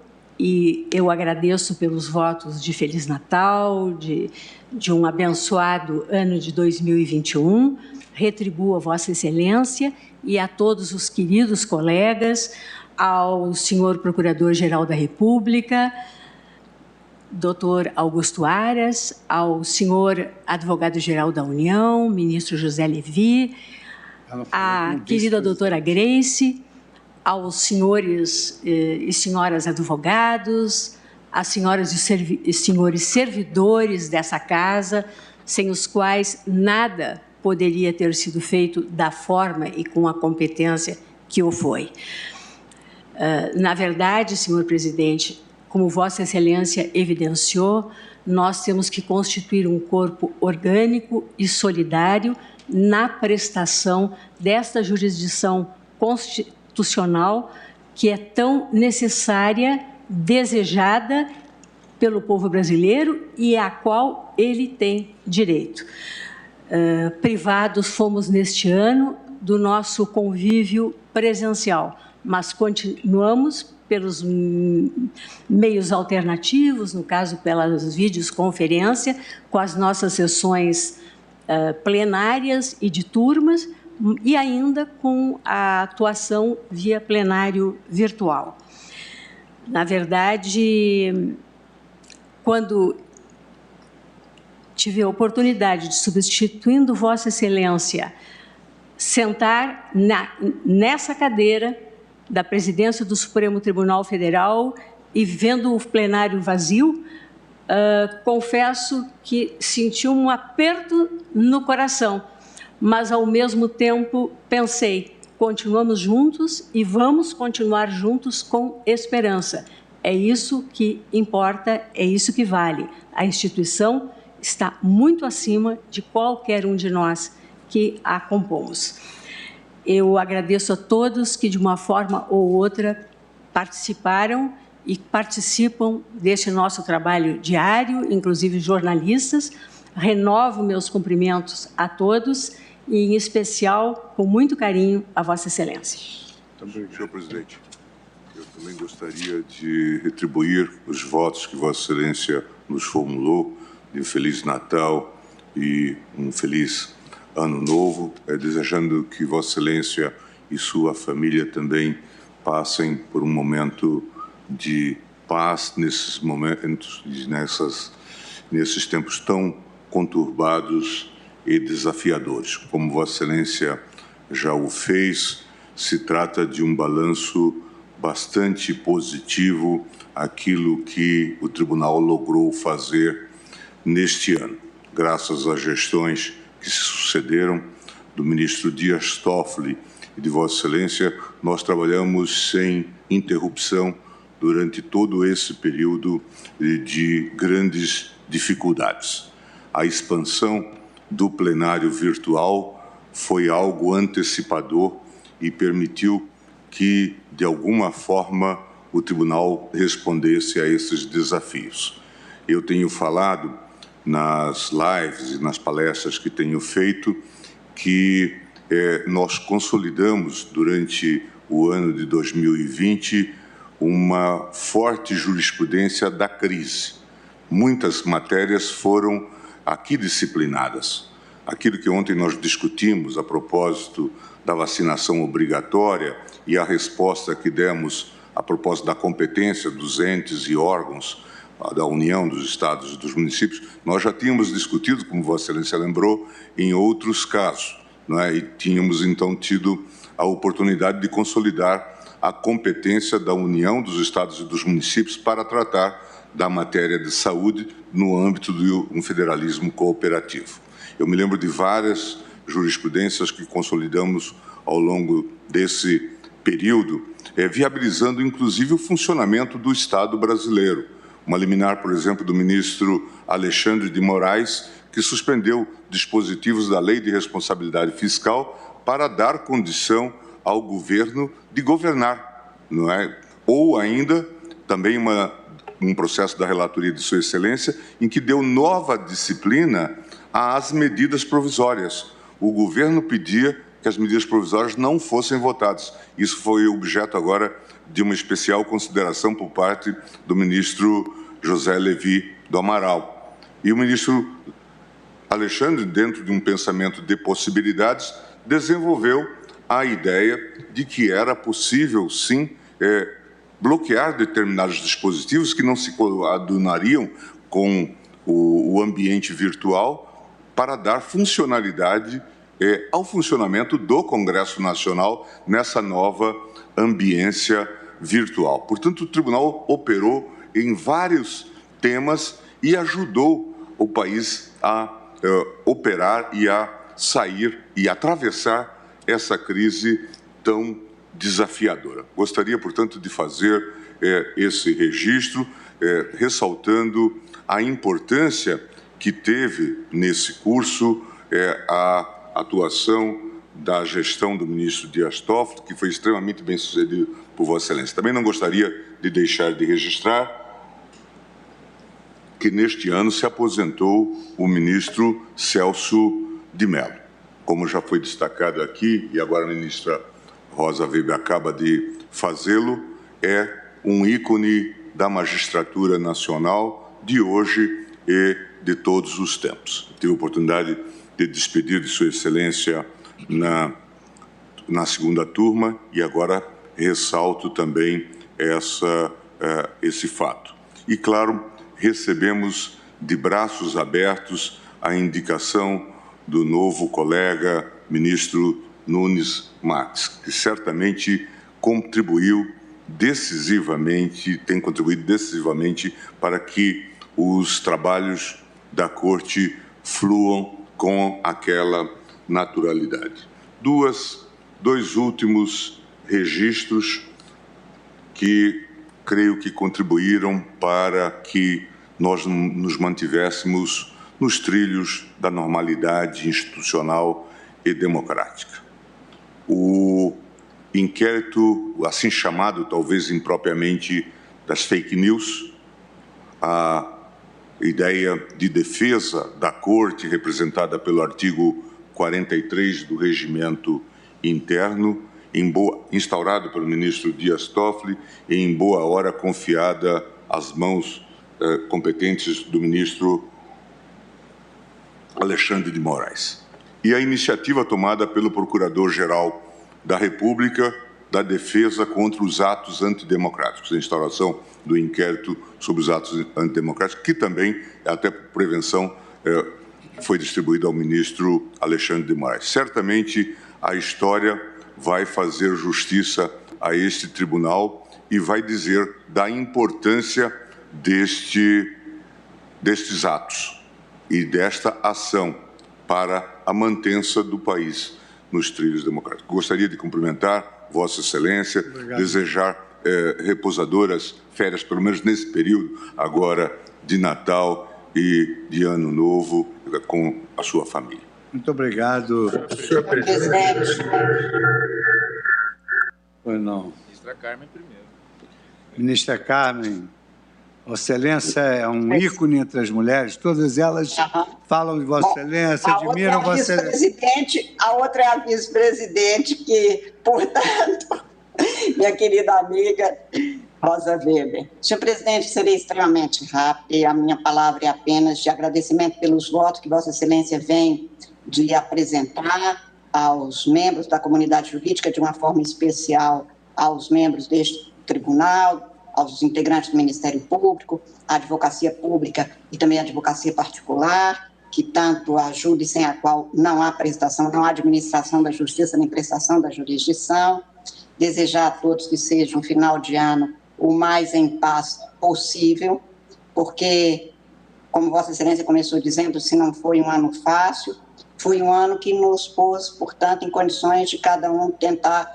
e eu agradeço pelos votos de Feliz Natal, de um abençoado ano de 2021, retribuo a Vossa Excelência e a todos os queridos colegas, ao senhor Procurador-Geral da República, Dr. Augusto Aras, ao senhor Advogado-Geral da União, ministro José Levi, à querida doutora Grace, aos senhores e senhoras advogados, às senhoras e senhores servidores dessa casa, sem os quais nada poderia ter sido feito da forma e com a competência que o foi. Na verdade, senhor presidente, como Vossa Excelência evidenciou, nós temos que constituir um corpo orgânico e solidário na prestação desta jurisdição constitucional que é tão necessária, desejada pelo povo brasileiro e à qual ele tem direito. Privados fomos neste ano do nosso convívio presencial, mas continuamos pelos meios alternativos, no caso pelas videoconferência, com as nossas sessões plenárias e de turmas, e ainda com a atuação via plenário virtual. Na verdade, quando tive a oportunidade de, substituindo Vossa Excelência, sentar nessa cadeira da presidência do Supremo Tribunal Federal e vendo o plenário vazio, confesso que senti um aperto no coração, mas, ao mesmo tempo, pensei, continuamos juntos e vamos continuar juntos com esperança. É isso que importa, é isso que vale. A instituição está muito acima de qualquer um de nós que a compomos. Eu agradeço a todos que, de uma forma ou outra, participaram e participam deste nosso trabalho diário, inclusive jornalistas. Renovo meus cumprimentos a todos e, em especial, com muito carinho, a Vossa Excelência. Também, senhor presidente, eu também gostaria de retribuir os votos que Vossa Excelência nos formulou de um Feliz Natal e um Feliz Ano Novo, desejando que Vossa Excelência e sua família também passem por um momento de paz nesses momentos, nesses tempos tão conturbados e desafiadores. Como Vossa Excelência já o fez, se trata de um balanço bastante positivo aquilo que o Tribunal logrou fazer neste ano, graças às gestões que se sucederam do ministro Dias Toffoli e de Vossa Excelência. Nós trabalhamos sem interrupção durante todo esse período de grandes dificuldades. A expansão do plenário virtual foi algo antecipador e permitiu que, de alguma forma, o Tribunal respondesse a esses desafios. Eu tenho falado nas lives e nas palestras que tenho feito que nós consolidamos durante o ano de 2020 uma forte jurisprudência da crise. Muitas matérias foram aqui disciplinadas. Aquilo que ontem nós discutimos a propósito da vacinação obrigatória e a resposta que demos a propósito da competência dos entes e órgãos da União, dos Estados e dos municípios, nós já tínhamos discutido, como Vossa Excelência lembrou, em outros casos, não é? E tínhamos então tido a oportunidade de consolidar a competência da União, dos Estados e dos municípios para tratar da matéria de saúde no âmbito de um federalismo cooperativo. Eu me lembro de várias jurisprudências que consolidamos ao longo desse período, viabilizando inclusive o funcionamento do Estado brasileiro. Uma liminar, por exemplo, do ministro Alexandre de Moraes, que suspendeu dispositivos da Lei de Responsabilidade Fiscal para dar condição ao governo de governar, não é? Ou ainda, também um processo da relatoria de Sua Excelência, em que deu nova disciplina às medidas provisórias. O governo pedia que as medidas provisórias não fossem votadas. Isso foi objeto agora de uma especial consideração por parte do ministro José Levi do Amaral. E o ministro Alexandre, dentro de um pensamento de possibilidades, desenvolveu a ideia de que era possível, sim, bloquear determinados dispositivos que não se coadunariam com o ambiente virtual para dar funcionalidade ao funcionamento do Congresso Nacional nessa nova ambiência virtual. Portanto, o Tribunal operou em vários temas e ajudou o país a operar e a sair e atravessar essa crise tão desafiadora. Gostaria, portanto, de fazer esse registro, ressaltando a importância que teve nesse curso a atuação da gestão do ministro Dias Toffoli, que foi extremamente bem sucedido por Vossa Excelência. Também não gostaria de deixar de registrar que neste ano se aposentou o ministro Celso de Mello. Como já foi destacado aqui, e agora a ministra Rosa Weber acaba de fazê-lo, é um ícone da magistratura nacional de hoje e de todos os tempos. Tive a oportunidade de despedir de Sua Excelência na segunda turma e agora ressalto também esse fato. E, claro, recebemos de braços abertos a indicação do novo colega, ministro Nunes Marques, que certamente contribuiu decisivamente, tem contribuído decisivamente para que os trabalhos da Corte fluam com aquela naturalidade. Dois últimos registros que creio que contribuíram para que nós nos mantivéssemos nos trilhos da normalidade institucional e democrática. O inquérito, assim chamado, talvez impropriamente, das fake news, a ideia de defesa da Corte, representada pelo artigo 43 do Regimento Interno, instaurado pelo ministro Dias Toffoli e, em boa hora, confiada às mãos competentes do ministro Alexandre de Moraes. E a iniciativa tomada pelo Procurador-Geral da República da defesa contra os atos antidemocráticos, a instauração do inquérito sobre os atos antidemocráticos, que também, até por prevenção, foi distribuído ao ministro Alexandre de Moraes. Certamente a história vai fazer justiça a este tribunal e vai dizer da importância destes atos e desta ação para a mantença do país nos trilhos democráticos. Gostaria de cumprimentar Vossa Excelência, desejar repousadoras férias, pelo menos nesse período agora de Natal e de Ano Novo, com a sua família. Muito obrigado. Senhor presidente. Pois não. Ministra Carmen primeiro. Ministra Carmen, Vossa Excelência é um ícone entre as mulheres, todas elas falam de Vossa Excelência, admiram Vossa Excelência. A outra é a vice-presidente, que, portanto, minha querida amiga Rosa Weber. Senhor presidente, serei extremamente rápido e a minha palavra é apenas de agradecimento pelos votos que Vossa Excelência vem de apresentar aos membros da comunidade jurídica, de uma forma especial aos membros deste tribunal, aos integrantes do Ministério Público, à advocacia pública e também à advocacia particular, que tanto ajuda e sem a qual não há prestação, não há administração da justiça nem prestação da jurisdição. Desejar a todos que seja um final de ano o mais em paz possível, porque, como Vossa Excelência começou dizendo, se não foi um ano fácil, foi um ano que nos pôs, portanto, em condições de cada um tentar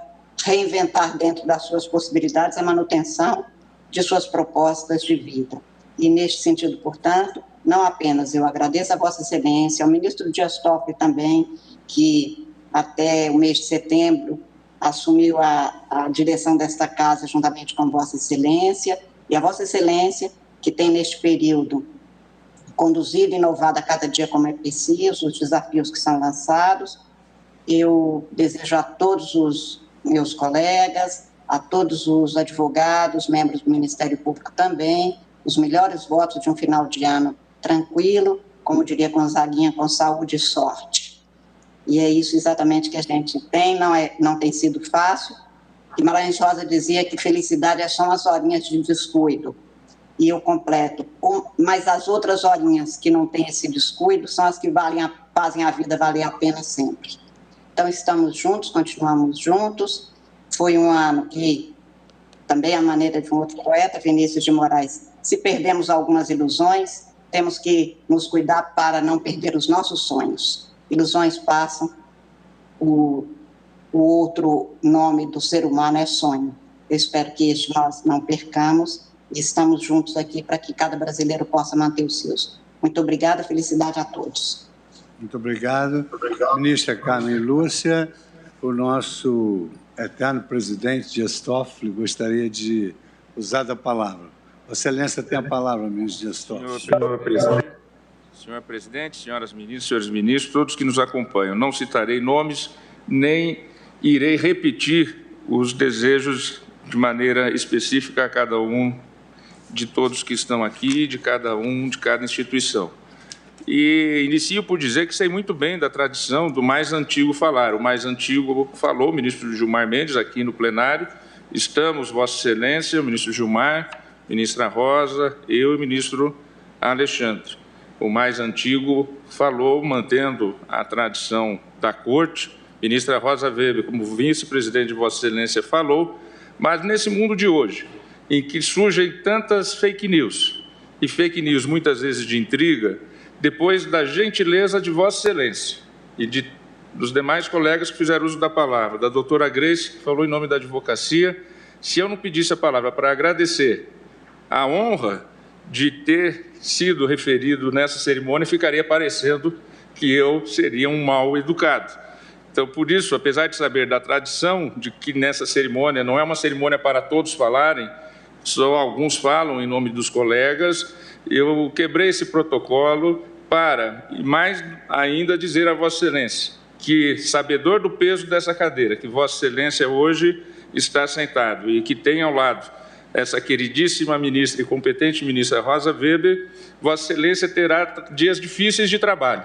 reinventar dentro das suas possibilidades a manutenção de suas propostas de vida. E, neste sentido, portanto, não apenas eu agradeço a Vossa Excelência, ao ministro Dias Toffoli também, que até o mês de setembro assumiu a direção desta casa juntamente com Vossa Excelência, e a Vossa Excelência, que tem neste período conduzido e inovado a cada dia como é preciso, os desafios que são lançados. Eu desejo a todos os meus colegas, a todos os advogados, membros do Ministério Público também, os melhores votos de um final de ano tranquilo, como diria Gonzaguinha, com saúde e sorte. E é isso exatamente que a gente tem, não tem sido fácil. Guimarães Rosa dizia que felicidade são as horinhas de descuido. E eu completo, mas as outras horinhas que não têm esse descuido são as que fazem a vida valer a pena sempre. Então, estamos juntos, continuamos juntos. Foi um ano que, também à maneira de um outro poeta, Vinícius de Moraes, se perdemos algumas ilusões, temos que nos cuidar para não perder os nossos sonhos. Ilusões passam, o outro nome do ser humano é sonho. Eu espero que este nós não percamos e estamos juntos aqui para que cada brasileiro possa manter os seus. Muito obrigada, felicidade a todos. Muito obrigado. Ministra Carmen Lúcia, o nosso eterno presidente Dias Toffoli gostaria de usar da palavra. Vossa Excelência tem a palavra, ministro Dias Toffoli. Senhor presidente, senhoras ministras, senhores ministros, todos que nos acompanham, não citarei nomes, nem irei repetir os desejos de maneira específica a cada um de todos que estão aqui, de cada instituição. E inicio por dizer que sei muito bem da tradição do mais antigo falar. O mais antigo falou, o ministro Gilmar Mendes, aqui no plenário. Estamos, Vossa Excelência, o ministro Gilmar, ministra Rosa, eu e o ministro Alexandre. O mais antigo falou, mantendo a tradição da Corte. Ministra Rosa Weber, como vice-presidente de Vossa Excelência, falou. Mas nesse mundo de hoje, em que surgem tantas fake news, e fake news muitas vezes de intriga, depois da gentileza de Vossa Excelência e dos demais colegas que fizeram uso da palavra, da doutora Grace, que falou em nome da advocacia, se eu não pedisse a palavra para agradecer a honra de ter sido referido nessa cerimônia, ficaria parecendo que eu seria um mal educado. Então, por isso, apesar de saber da tradição de que nessa cerimônia não é uma cerimônia para todos falarem, só alguns falam em nome dos colegas, eu quebrei esse protocolo para, e mais ainda, dizer a Vossa Excelência que, sabedor do peso dessa cadeira, que Vossa Excelência hoje está sentado e que tem ao lado essa queridíssima ministra e competente ministra Rosa Weber, Vossa Excelência terá dias difíceis de trabalho.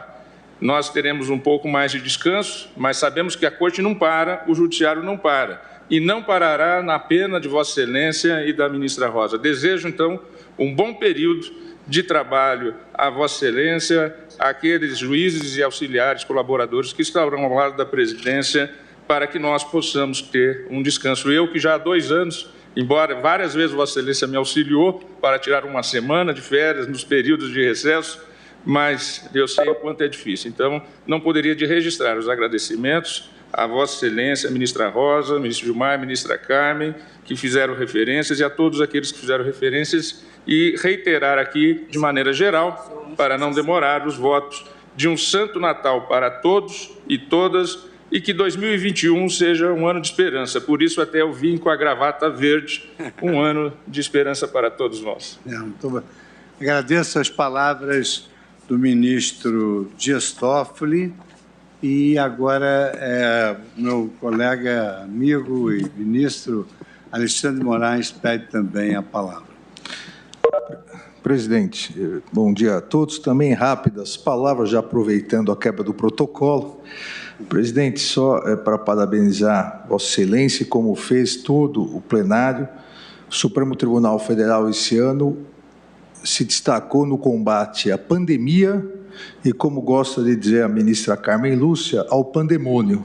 Nós teremos um pouco mais de descanso, mas sabemos que a Corte não para, o Judiciário não para, e não parará na pena de Vossa Excelência e da ministra Rosa. Desejo, então, um bom período de trabalho a Vossa Excelência, àqueles juízes e auxiliares colaboradores que estarão ao lado da presidência, para que nós possamos ter um descanso. Eu, que já há 2 anos, embora várias vezes Vossa Excelência me auxiliou para tirar uma semana de férias nos períodos de recesso, mas eu sei o quanto é difícil. Então, não poderia de registrar os agradecimentos a Vossa Excelência, a ministra Rosa, ministro Gilmar, ministra Carmen, que fizeram referências, e a todos aqueles que fizeram referências, e reiterar aqui, de maneira geral, para não demorar, os votos de um Santo Natal para todos e todas, e que 2021 seja um ano de esperança. Por isso, até eu vim com a gravata verde, um ano de esperança para todos nós. Agradeço as palavras do ministro Dias Toffoli, e agora meu colega, amigo e ministro Alexandre Moraes pede também a palavra. Presidente, bom dia a todos. Também rápidas palavras, já aproveitando a quebra do protocolo. Presidente, só para parabenizar Vossa Excelência, como fez todo o plenário, o Supremo Tribunal Federal esse ano se destacou no combate à pandemia e, como gosta de dizer a ministra Carmen Lúcia, ao pandemônio.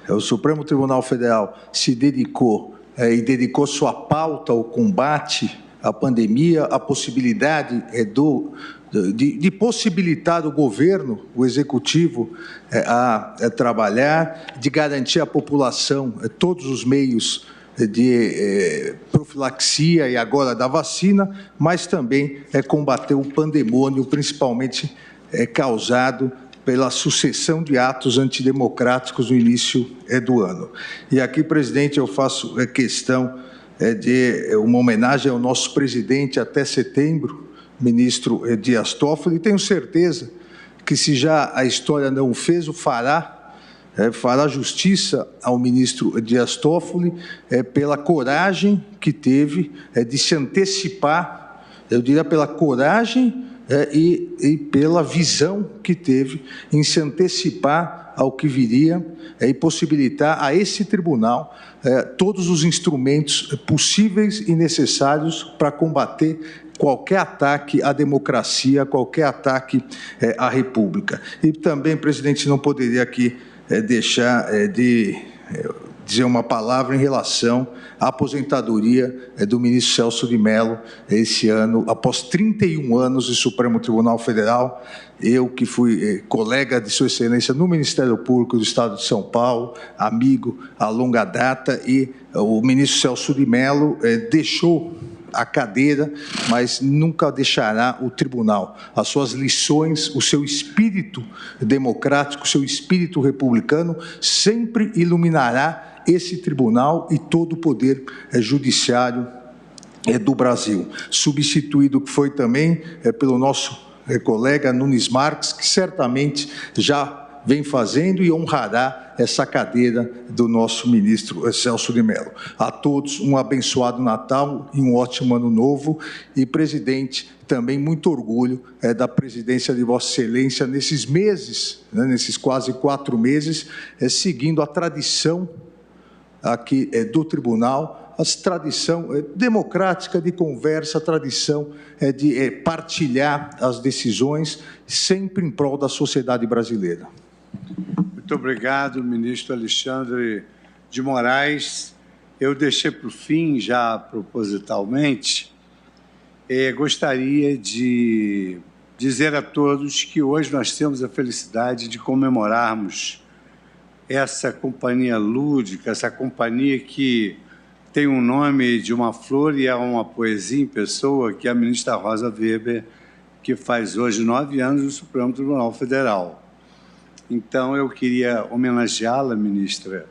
O Supremo Tribunal Federal se dedicou e dedicou sua pauta ao combate à pandemia, à possibilidade de possibilitar o governo, o executivo, a trabalhar, de garantir à população todos os meios de profilaxia e agora da vacina, mas também combater o pandemônio, principalmente causado pela sucessão de atos antidemocráticos no início do ano. E aqui, presidente, eu faço questão de uma homenagem ao nosso presidente até setembro, ministro Dias Toffoli, e tenho certeza que, se já a história não o fez, o fará justiça ao ministro Dias Toffoli pela coragem que teve de se antecipar, eu diria pela coragem e pela visão que teve em se antecipar ao que viria e possibilitar a esse tribunal todos os instrumentos possíveis e necessários para combater qualquer ataque à democracia, qualquer ataque à República. E também, presidente, não poderia aqui deixar de dizer uma palavra em relação à aposentadoria do ministro Celso de Mello, esse ano, após 31 anos de Supremo Tribunal Federal. Eu, que fui colega de Sua Excelência no Ministério Público do Estado de São Paulo, amigo a longa data, e o ministro Celso de Mello deixou a cadeira, mas nunca deixará o tribunal. As suas lições, o seu espírito democrático, o seu espírito republicano, sempre iluminará esse tribunal e todo o poder judiciário do Brasil. Substituído, que foi também pelo nosso colega Nunes Marques, que certamente já vem fazendo e honrará essa cadeira do nosso ministro Celso de Mello. A todos um abençoado Natal e um ótimo Ano Novo. E, presidente, também muito orgulho da presidência de Vossa Excelência nesses meses, nesses quase 4 meses, seguindo a tradição aqui do tribunal, a tradição democrática de conversa, a tradição de partilhar as decisões, sempre em prol da sociedade brasileira. Muito obrigado, ministro Alexandre de Moraes. Eu deixei para o fim, já propositalmente, gostaria de dizer a todos que hoje nós temos a felicidade de comemorarmos essa companhia lúdica, essa companhia que tem um nome de uma flor e é uma poesia em pessoa, que é a ministra Rosa Weber, que faz hoje 9 anos no Supremo Tribunal Federal. Então, eu queria homenageá-la, ministra,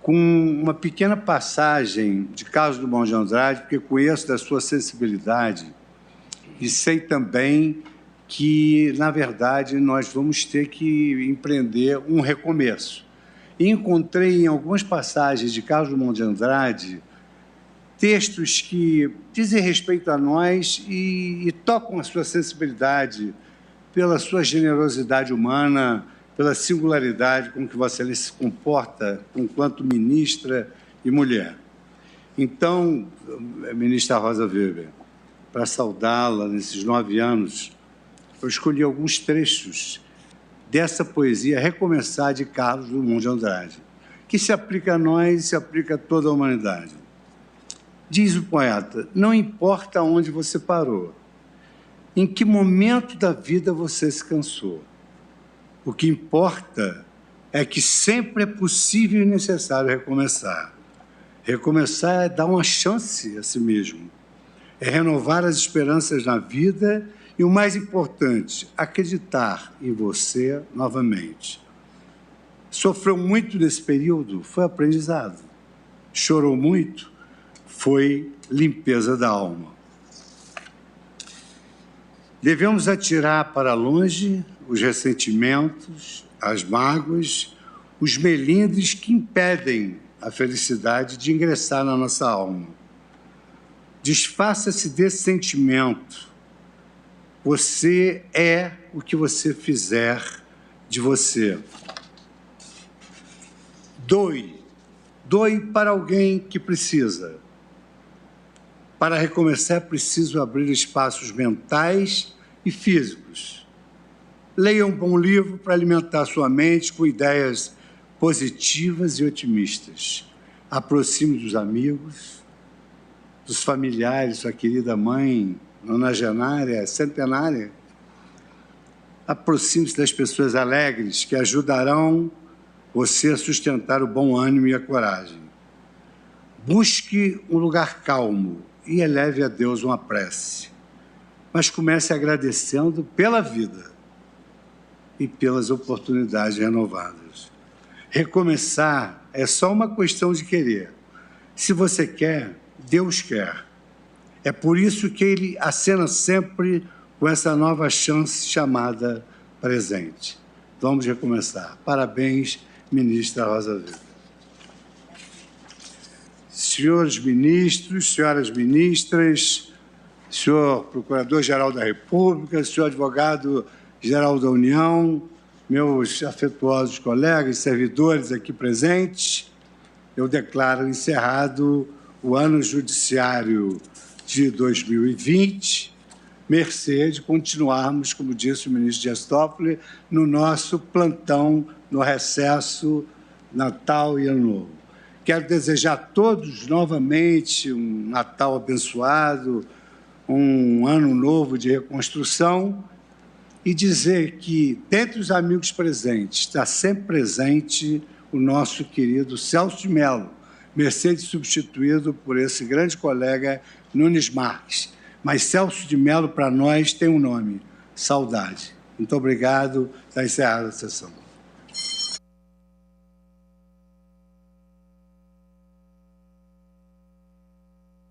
com uma pequena passagem de Carlos Drummond de Andrade, porque conheço da sua sensibilidade e sei também que, na verdade, nós vamos ter que empreender um recomeço. E encontrei em algumas passagens de Carlos Drummond de Andrade textos que dizem respeito a nós e tocam a sua sensibilidade pela sua generosidade humana, pela singularidade com que Vossa Excelência se comporta enquanto ministra e mulher. Então, ministra Rosa Weber, para saudá-la nesses 9 anos, eu escolhi alguns trechos dessa poesia Recomeçar, de Carlos Drummond de Andrade, que se aplica a nós e se aplica a toda a humanidade. Diz o poeta: não importa onde você parou, em que momento da vida você se cansou. O que importa é que sempre é possível e necessário recomeçar. Recomeçar é dar uma chance a si mesmo, é renovar as esperanças na vida e, o mais importante, acreditar em você novamente. Sofreu muito nesse período, foi aprendizado. Chorou muito, foi limpeza da alma. Devemos atirar para longe os ressentimentos, as mágoas, os melindres que impedem a felicidade de ingressar na nossa alma. Desfaça-se desse sentimento. Você é o que você fizer de você. Doe. Doe para alguém que precisa. Para recomeçar, é preciso abrir espaços mentais e físicos. Leia um bom livro para alimentar sua mente com ideias positivas e otimistas. Aproxime dos amigos, dos familiares, sua querida mãe, nonagenária, centenária. Aproxime-se das pessoas alegres que ajudarão você a sustentar o bom ânimo e a coragem. Busque um lugar calmo e eleve a Deus uma prece. Mas comece agradecendo pela vida e pelas oportunidades renovadas. Recomeçar é só uma questão de querer. Se você quer, Deus quer. É por isso que Ele acena sempre com essa nova chance chamada presente. Vamos recomeçar. Parabéns, ministra Rosa Weber. Senhores ministros, senhoras ministras, senhor Procurador-Geral da República, senhor Advogado-Geral da União, meus afetuosos colegas, servidores aqui presentes, eu declaro encerrado o ano judiciário de 2020, mercê de continuarmos, como disse o ministro Dias Toffoli, no nosso plantão, no recesso, Natal e Ano Novo. Quero desejar a todos novamente um Natal abençoado, um ano novo de reconstrução e dizer que, dentre os amigos presentes, está sempre presente o nosso querido Celso de Mello, mercê de substituído por esse grande colega Nunes Marques. Mas Celso de Mello, para nós, tem um nome: saudade. Muito obrigado. Está encerrada a sessão.